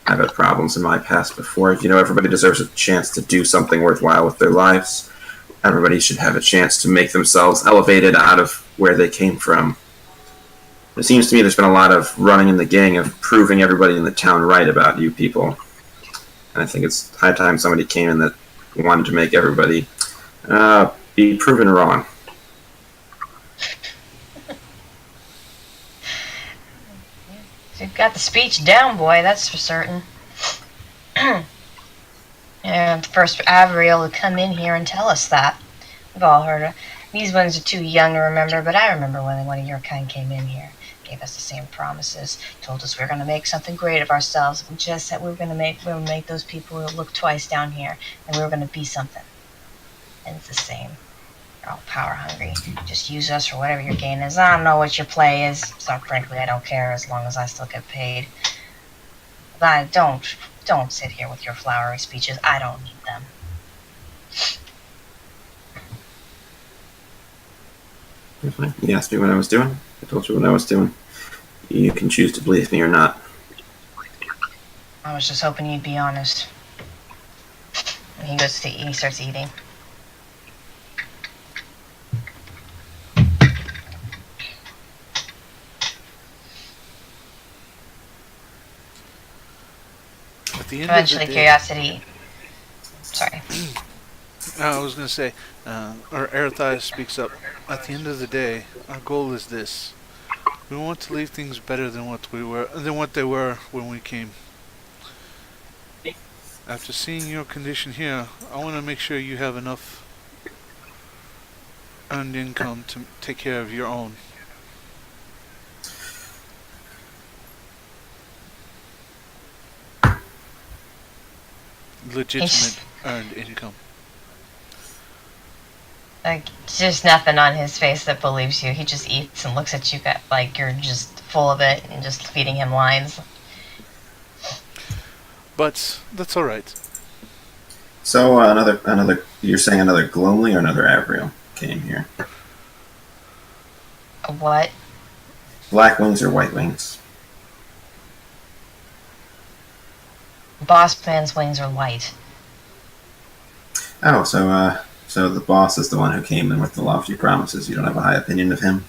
I've had problems in my past before. Everybody deserves a chance to do something worthwhile with their lives. Everybody should have a chance to make themselves elevated out of where they came from. It seems to me there's been a lot of running in the gang of proving everybody in the town right about you people. And I think it's high time somebody came in that wanted to make everybody be proven wrong. You've got the speech down, boy, that's for certain. And first Avriel to come in here and tell us that. We've all heard it. These ones are too young to remember, but I remember when one of your kind came in here. Gave us the same promises. Told us we were going to make something great of ourselves. We just said we were going to make those people look twice down here. And we were going to be something. And it's the same. You're all power hungry. Just use us for whatever your gain is. I don't know what your play is. So frankly, I don't care as long as I still get paid. But don't sit here with your flowery speeches. I don't need them. You asked me what I was doing. I told you what I was doing. You can choose to believe me or not. I was just hoping you'd be honest. And he goes to eat. He starts eating. At the end Eventually, of the day, curiosity. Sorry. I was going to say, or Arethias speaks up. At the end of the day, our goal is this: we want to leave things better than what they were when we came. After seeing your condition here, I want to make sure you have enough earned income to take care of your own. Legitimate earned income. Like, just nothing on his face that believes you. He just eats and looks at you like you're just full of it and just feeding him lines. But that's all right. So another. You're saying another Glomley or another Avriel came here? A what? Black wings or white wings? Boss man's wings are white. Oh, so the boss is the one who came in with the lofty promises. You don't have a high opinion of him?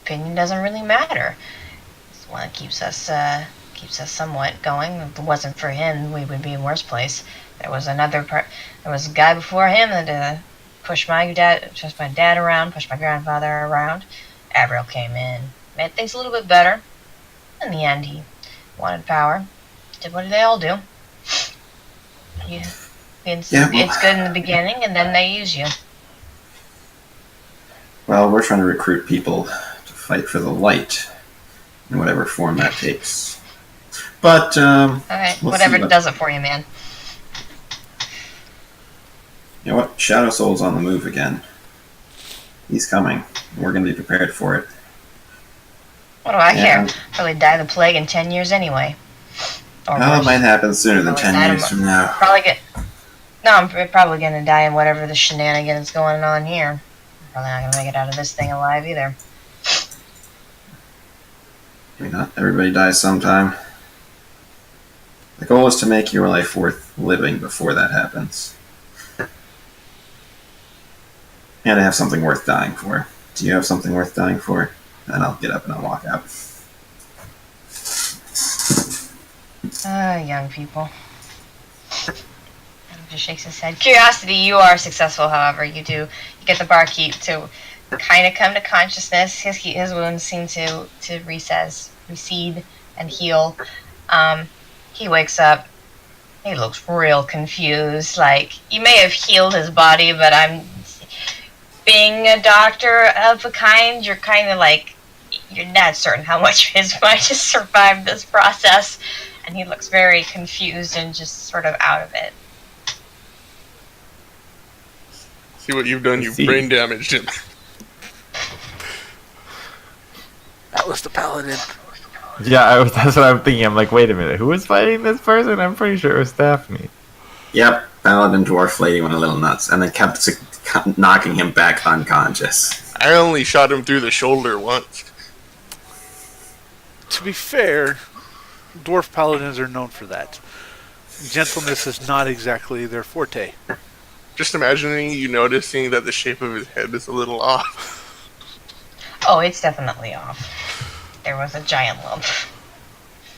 Opinion doesn't really matter. It's the one that keeps us somewhat going. If it wasn't for him, we would be in a worse place. There was there was a guy before him that pushed my dad around, pushed my grandfather around. Avriel came in, made things a little bit better. In the end, he wanted power. Did what they all do. It's good in the beginning, and then they use you. Well, we're trying to recruit people to fight for the light, in whatever form that takes. But, Alright, whatever does it for you, man. You know what? Shadow Soul's on the move again. He's coming. We're going to be prepared for it. What do I care? Probably die of the plague in 10 years anyway. Or Well, worse. it might happen sooner than 10 years from now. I'm probably gonna die in whatever the shenanigans going on here. Probably not gonna make it out of this thing alive either. Maybe not. Everybody dies sometime. The goal is to make your life worth living before that happens. And to have something worth dying for. Do you have something worth dying for? And I'll get up and I'll walk out. Young people. He just shakes his head. Curiosity, you are successful, however. You get the barkeep to kind of come to consciousness. His wounds seem to recede and heal. He wakes up. He looks real confused. Like, you may have healed his body, but being a doctor of a kind, you're kind of like, you're not certain how much his mind has survived this process. And he looks very confused and just sort of out of it. See what you've done? You've brain damaged him. That was the paladin. Yeah, that's what I'm thinking. I'm like, wait a minute, who was fighting this person? I'm pretty sure it was Daphne. Yep, paladin dwarf lady went a little nuts, and then kept knocking him back unconscious. I only shot him through the shoulder once. To be fair, dwarf paladins are known for that. Gentleness is not exactly their forte. Just imagining you noticing that the shape of his head is a little off. Oh, it's definitely off. There was a giant lump.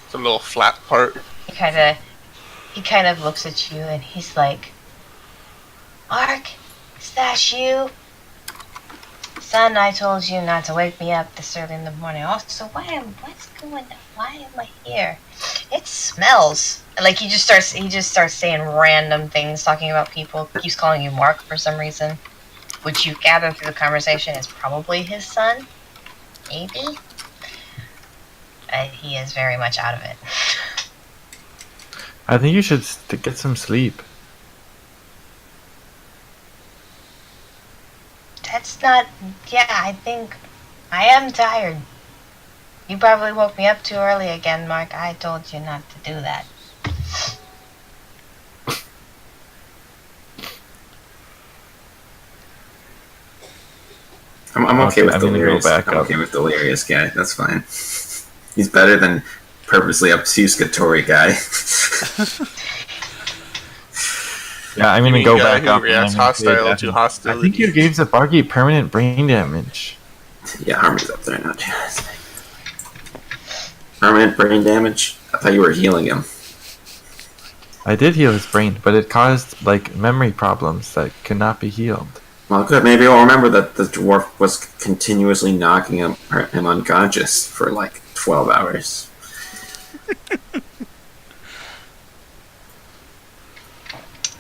It's a little flat part. He kind of looks at you and he's like, Mark, is that you? Son, I told you not to wake me up this early in the morning. Also, why am I here? It smells. Like he just starts saying random things, talking about people, keeps calling you Mark for some reason, which you gather through the conversation is probably his son. Maybe. He is very much out of it. I think you should get some sleep. That's not... Yeah, I think... I am tired. You probably woke me up too early again, Mark. I told you not to do that. I'm okay with I'm gonna Delirious. go back I'm up. okay with Delirious guy. That's fine. He's better than purposely obfuscatory guy. Yeah, I'm You gonna mean go guy back who up. and reacts I'm gonna say hostile that- to I hostility. think you gave Zabargi permanent brain damage. Yeah, Harmony's up there now. Permanent brain damage? I thought you were healing him. I did heal his brain, but it caused like memory problems that could not be healed. Well, good. Maybe I'll remember that the dwarf was continuously knocking him unconscious for like 12 hours.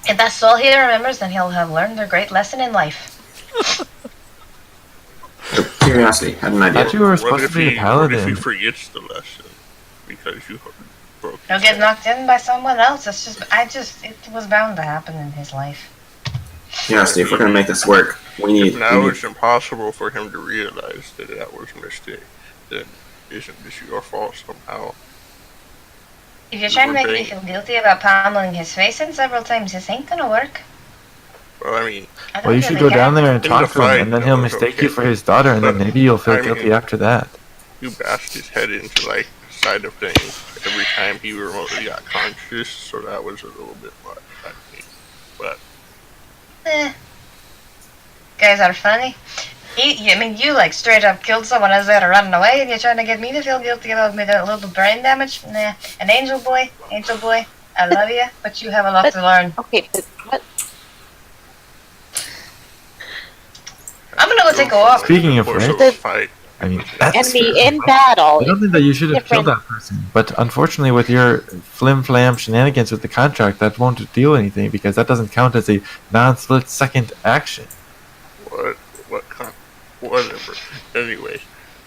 If that's all he remembers, then he'll have learned a great lesson in life. Curiosity, had an I idea. thought you were What supposed if to be a he paladin. forgets the lesson because you broke He'll his get head? knocked in by someone else. It was bound to happen in his life. Curiosity, if we're gonna make this work, we need. If now it's impossible for him to realize that that was a mistake, then isn't this your fault somehow? If you're trying to make me feel guilty about pummeling his face in several times, this ain't gonna work. Well, I mean, I don't Well, you should really go down care. there and In talk the to him, fight, and then that he'll was mistake okay. you for his daughter, and then But, maybe you'll feel I guilty mean- after that. you bashed his head into like the side of things every time he remotely got conscious, so that was a little bit much, I think. But Guys are funny. You like straight up killed someone as they're running away, and you're trying to get me to feel guilty about me doing a little brain damage? Nah. An angel boy, I love you, but you have a lot to learn. Okay, but what? I'm gonna go take a walk. Speaking of course which, of a fight, I mean, that's Enemy fair. in battle. I don't think that you should have Different. killed that person, but unfortunately, with your flim-flam shenanigans with the contract, that won't do anything because that doesn't count as a non-split-second action. whatever. Anyway,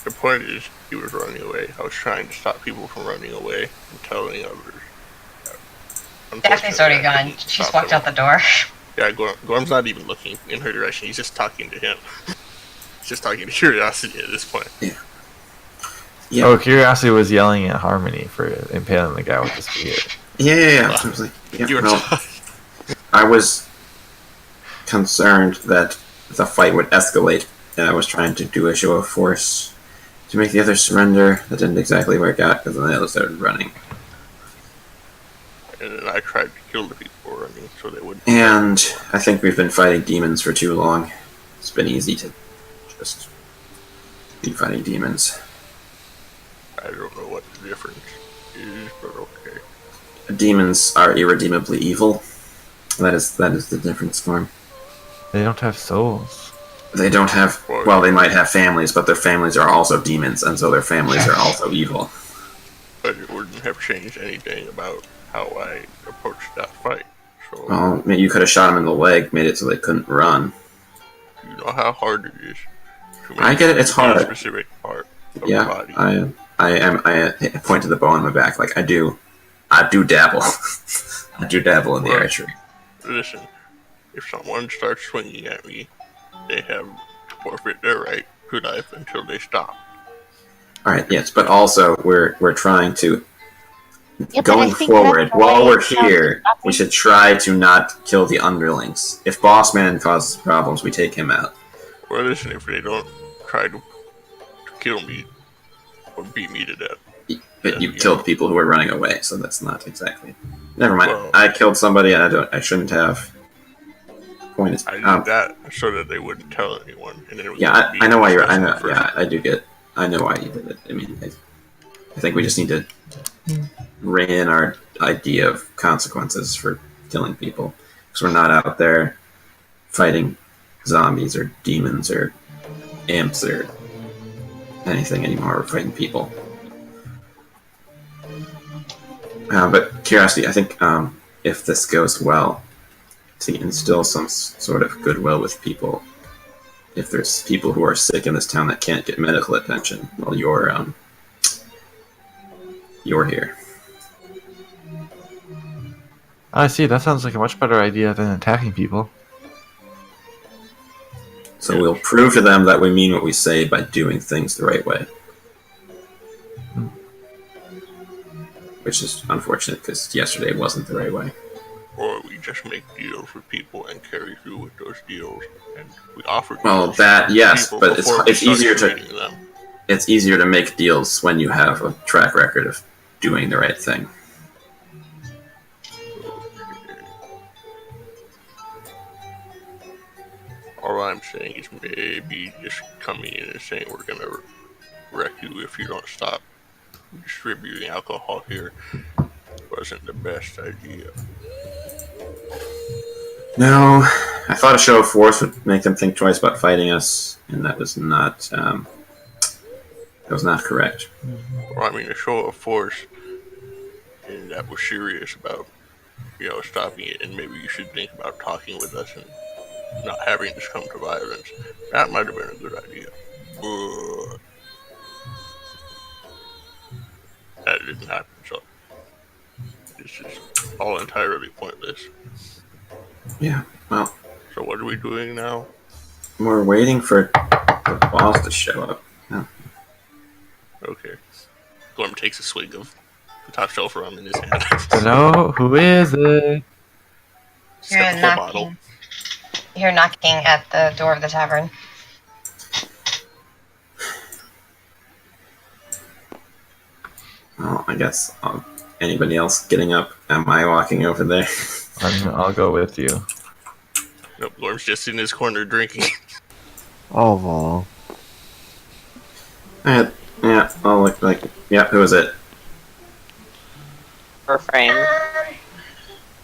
the point is, he was running away. I was trying to stop people from running away and telling others. Daphne's already gone. She's walked out the door. Yeah, Gorm's not even looking in her direction. He's just talking to him. He's just talking to Curiosity at this point. Yeah. Oh, Curiosity was yelling at Harmony for impaling the guy with the spear. Yeah. I was like, yeah, You were no, I was concerned that the fight would escalate, and I was trying to do a show of force to make the others surrender. That didn't exactly work out because then the others started running. And then I tried to kill the people running so they wouldn't. And I think we've been fighting demons for too long. It's been easy to just be fighting demons. I don't know what the difference is, but okay. Demons are irredeemably evil. That is the difference for them. They don't have souls. They don't have. Well, they might have families, but their families are also demons, and so their families are also evil. But it wouldn't have changed anything about how I approached that fight. So Well, you could have shot them in the leg, made it so they couldn't run. you know how hard it is to make I get it, it's hard. a specific part of the Yeah, body. I point to the bow on my back like I do dabble. I do dabble in the Right. archery. Listen, if someone starts swinging at me, they have to forfeit their right to life until they stop. All right, yes, but also we're trying to Yeah, but I going think forward that's the while way we're it sounds here. like We should try to not kill the underlings. If Bossman causes problems, we take him out. Or listen, if they don't try to kill me or beat me to death. But you killed people who were running away, so that's not exactly. Never mind. Well- I killed somebody I shouldn't have. point is, I did that so that they wouldn't tell anyone. And then I know why you're. I know. Yeah, I know why you did it. I mean, I think we just need to rein in our idea of consequences for killing people, because we're not out there fighting zombies or demons or imps or anything anymore. We're fighting people. But curiosity, I think if this goes well, to instill some sort of goodwill with people. If there's people who are sick in this town that can't get medical attention, well, you're here. I see. That sounds like a much better idea than attacking people. So we'll prove to them that we mean what we say by doing things the right way. Which is unfortunate, because yesterday wasn't the right way. Or we just make deals with people and carry through with those deals, and we offer. Well, that yes, but it's easier to it's easier to make deals when you have a track record of doing the right thing. All I'm saying is maybe just coming in and saying we're gonna wreck you if you don't stop distributing alcohol here wasn't the best idea. No, I thought a show of force would make them think twice about fighting us, and that was not correct. Well, I mean, a show of force, and that was serious about, stopping it, and maybe you should think about talking with us and not having this come to violence. That might have been a good idea, but that didn't happen, so this is all entirely pointless. Yeah, well. So what are we doing now? We're waiting for the boss to show up. Yeah. Okay. Gorm takes a swig of the top shelf rum in his hand. Hello? Who is it? You're knocking at the door of the tavern. Well, I guess anybody else getting up? Am I walking over there? I'll go with you. Nope, Gorm's just in his corner drinking. Oh, well. Yeah, I'll look like... Yeah, who is it? For frame.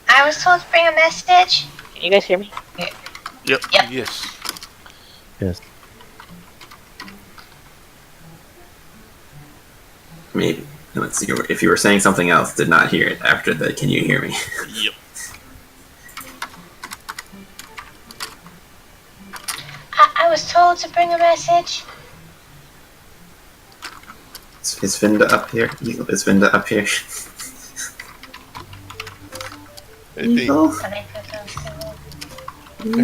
I was told to bring a message. Can you guys hear me? Yep. Yes. Yes. Maybe. Let's see. If you were saying something else, did not hear it after the can you hear me? Yep. I was told to bring a message. Is Vinda up here? Is Vinda up here? I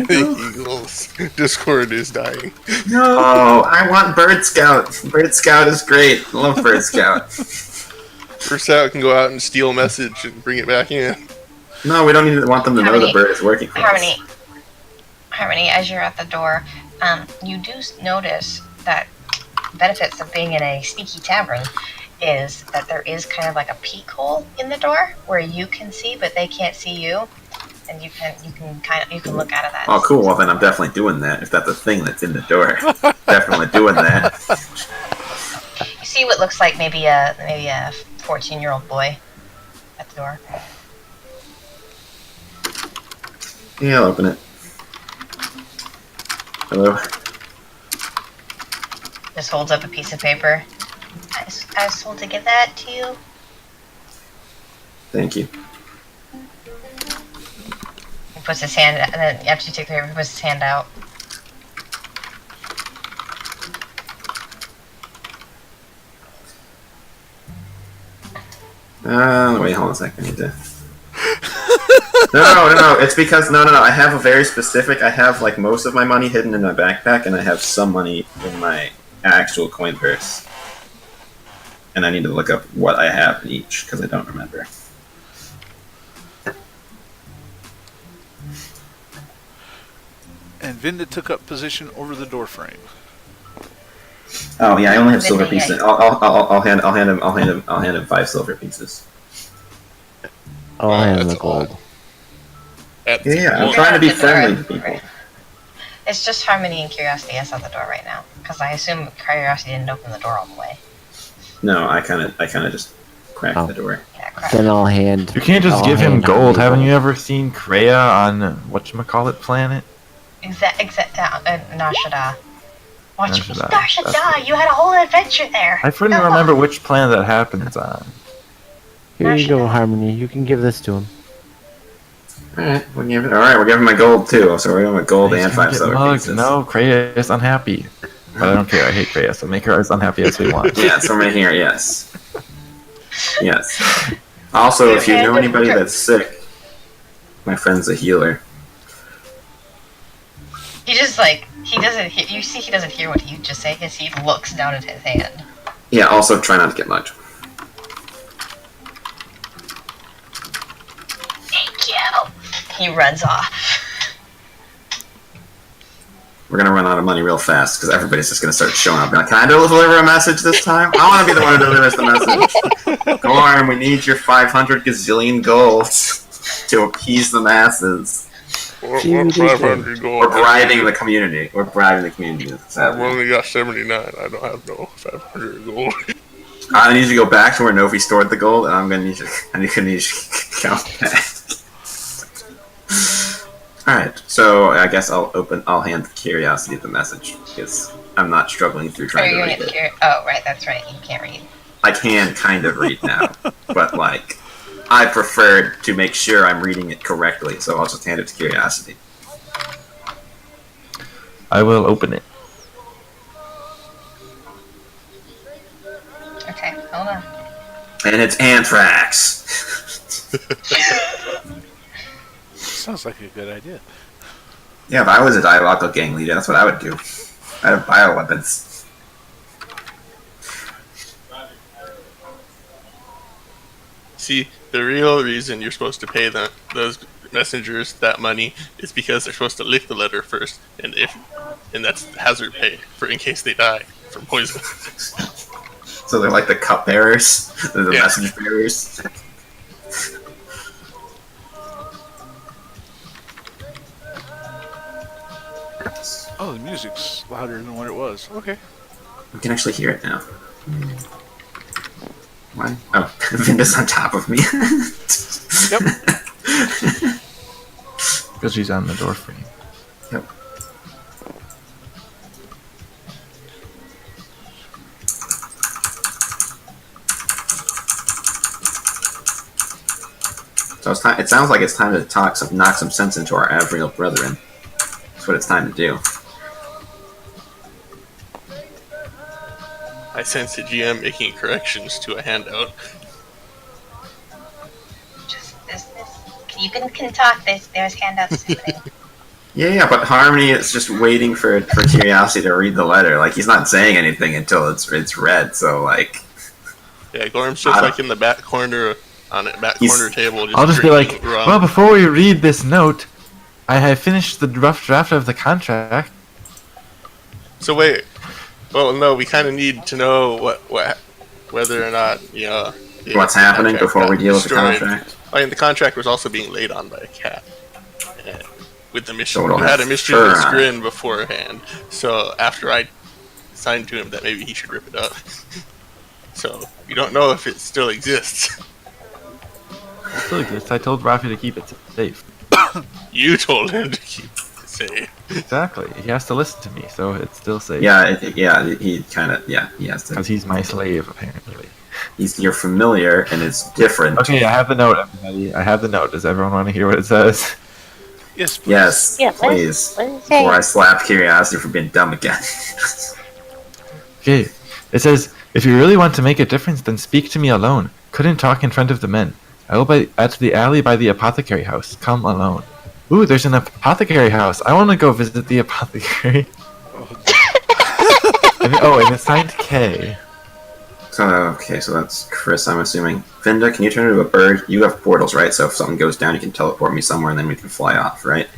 think Eagle's Discord is dying. No, I want Bird Scout. Bird Scout is great. I love Bird Scout. Bird Scout can go out and steal a message and bring it back in. No, we don't even want them to know the bird is working for us. Harmony, as you're at the door, you do notice that benefits of being in a sneaky tavern is that there is kind of like a peek hole in the door where you can see, but they can't see you, and you can look out of that. Oh, cool. Well, then I'm definitely doing that. If that's a thing that's in the door, definitely doing that. You see what looks like maybe a 14-year-old boy at the door. Yeah, I'll open it. Hello. Just holds up a piece of paper. I was told to give that to you. Thank you. He puts his hand, and then after you take the paper, he puts his hand out. Wait, hold on a second. I need to... No. It's because no. I have a very specific. I have like most of my money hidden in my backpack, and I have some money in my actual coin purse. And I need to look up what I have in each because I don't remember. And Vinda took up position over the door frame. Oh yeah, I only have silver pieces. I'll hand him 5 silver pieces. I'll hand him the gold. I'm trying to be friendly to people. Right. It's just Harmony and Curiosity outside the door right now, because I assume Curiosity didn't open the door all the way. No, I kind of just cracked the door. Yeah, crack. Then I'll hand. You can't just I'll give him hand gold. Harmony Haven't gold. you ever seen Kreia on whatchamacallit planet? Nashada. Nashada, Nashada, you had a whole adventure there. I couldn't remember which planet that happens on. Here you go, Harmony. You can give this to him. Alright, we're giving my gold too, so we're giving my gold He's and gonna 5 get silver mugged. pieces. No, Kreia is unhappy. But I don't care. I hate Kreia, so make her as unhappy as we want. Yeah, somebody here, yes. Yes. Also, if you know anybody that's sick, my friend's a healer. He just he doesn't hear. You see, he doesn't hear what you just say because he looks down at his hand. Yeah, also try not to get mugged. Thank you. He runs off. We're gonna run out of money real fast because everybody's just gonna start showing up. Like, can I deliver a message this time? I want to be the one who delivers the message. Gorm, we need your 500 gazillion gold to appease the masses. What 500 gold? We're bribing the community. We're bribing the community. I've only got 79. I don't have no 500 gold. I need you to go back to where Novi stored the gold, and I'm gonna need you. I need you to count that. Alright, so I guess I'll hand Curiosity the message, because I'm not struggling through trying to read it. Oh, right, that's right, you can't read. I can kind of read now, but like, I prefer to make sure I'm reading it correctly, so I'll just hand it to Curiosity. I will open it. Okay, hold on. And it's anthrax! Sounds like a good idea. Yeah, if I was a diabolical gang leader, that's what I would do. I'd have bioweapons. See, the real reason you're supposed to pay those messengers that money is because they're supposed to lick the letter first, and that's hazard pay for in case they die from poison. So they're like the cup bearers? They're the message bearers? Oh, the music's louder than what it was. Okay. We can actually hear it now. Why? Oh, Vinda's on top of me. Yep. Because she's on the door frame. Yep. So it sounds like it's time to knock some sense into our Avriel brethren. That's what it's time to do. I sense the GM making corrections to a handout. Just this. You can talk. There's handouts happening. Yeah, but Harmony is just waiting for Curiosity to read the letter. Like, he's not saying anything until it's read, so, like... Yeah, Gorm's just, like, in the back corner, on a corner table. I'll just be like, well, before we read this note, I have finished the rough draft of the contract. So wait. Well, no, we kind of need to know whether or not, what's happening before we deal with the destroyed. contract? I mean, the contract was also being laid on by a cat. With the mission, So it'll we had a have mischievous fur on it. grin beforehand. So after I signed to him that maybe he should rip it up. So we don't know if it still exists. It still exists. I told Rafi to keep it safe. You told him to keep it safe. Exactly. He has to listen to me, so it's still safe. Yeah, he has to. Because he's my slave, apparently. You're familiar, and it's different. Okay, I have the note, everybody. I have the note. Does everyone want to hear what it says? Yes, please. Yes, Yeah, please. what does it say? Before I slap Curiosity for being dumb again. Okay. It says, if you really want to make a difference, then speak to me alone. Couldn't talk in front of the men. I will be at the alley by the apothecary house. Come alone. Ooh, there's an apothecary house. I want to go visit the apothecary. And it's signed K. So that's Kris, I'm assuming. Vinda, can you turn into a bird? You have portals, right? So if something goes down, you can teleport me somewhere, and then we can fly off, right?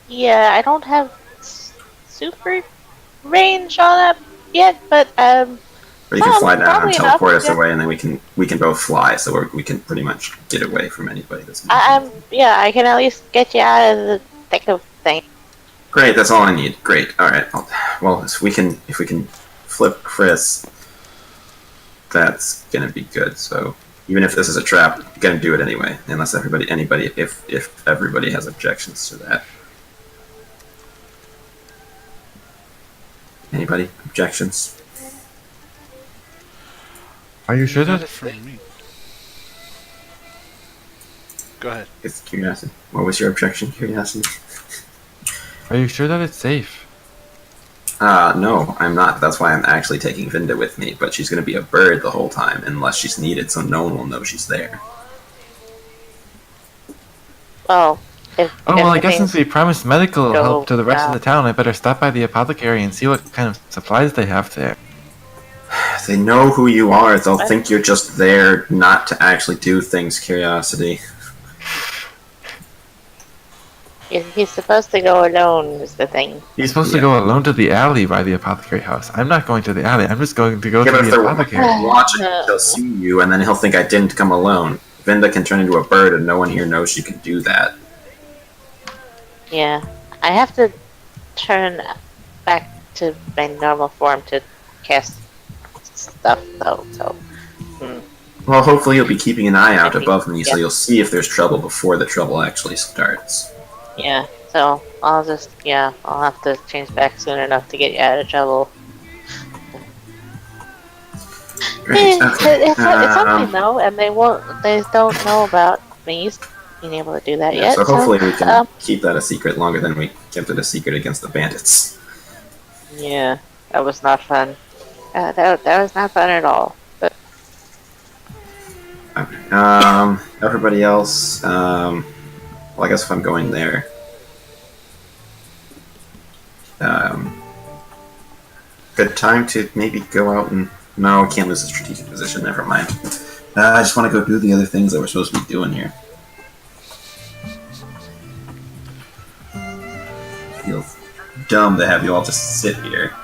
Yeah, I don't have super range on that yet, but But Or you can fly down and probably teleport us enough, away, and then we can both fly, so we can pretty much get away from anybody that's. I can at least get you out of the thick of things. Great, that's all I need. Great. All right. Well, if we can flip Kris, that's gonna be good. So even if this is a trap, I'm gonna do it anyway, unless if everybody has objections to that. Anybody objections? Are you sure that Not for me. Go ahead. It's curiosity. What was your objection, curiosity? Are you sure that it's safe? No, I'm not. That's why I'm actually taking Vinda with me, but she's gonna be a bird the whole time unless she's needed, so no one will know she's there. Well, I guess since we promised medical help to the rest of the town, I better stop by the apothecary and see what kind of supplies they have there. If they know who you are, they'll think you're just there not to actually do things, curiosity. He's supposed to go alone, is the thing. He's supposed to go alone to the alley by the apothecary house. I'm not going to the alley. I'm just going to go to the apothecary. Watching, he'll see you, and then he'll think I didn't come alone. Vinda can turn into a bird, and no one here knows she can do that. Yeah. I have to turn back to my normal form to cast stuff, though, so... Well, hopefully you'll be keeping an eye out above me, so you'll see if there's trouble before the trouble actually starts. Yeah, so I'll have to change back soon enough to get you out of trouble. Great, okay. It's something though, and they don't know about me being able to do that yet. So hopefully we can keep that a secret longer than we kept it a secret against the bandits. Yeah, that was not fun. That was not fun at all. But okay. Everybody else, well, I guess if I'm going there, good time to maybe go out and... No, I can't lose a strategic position, never mind. I just want to go do the other things that we're supposed to be doing here. Feels dumb to have you all just sit here.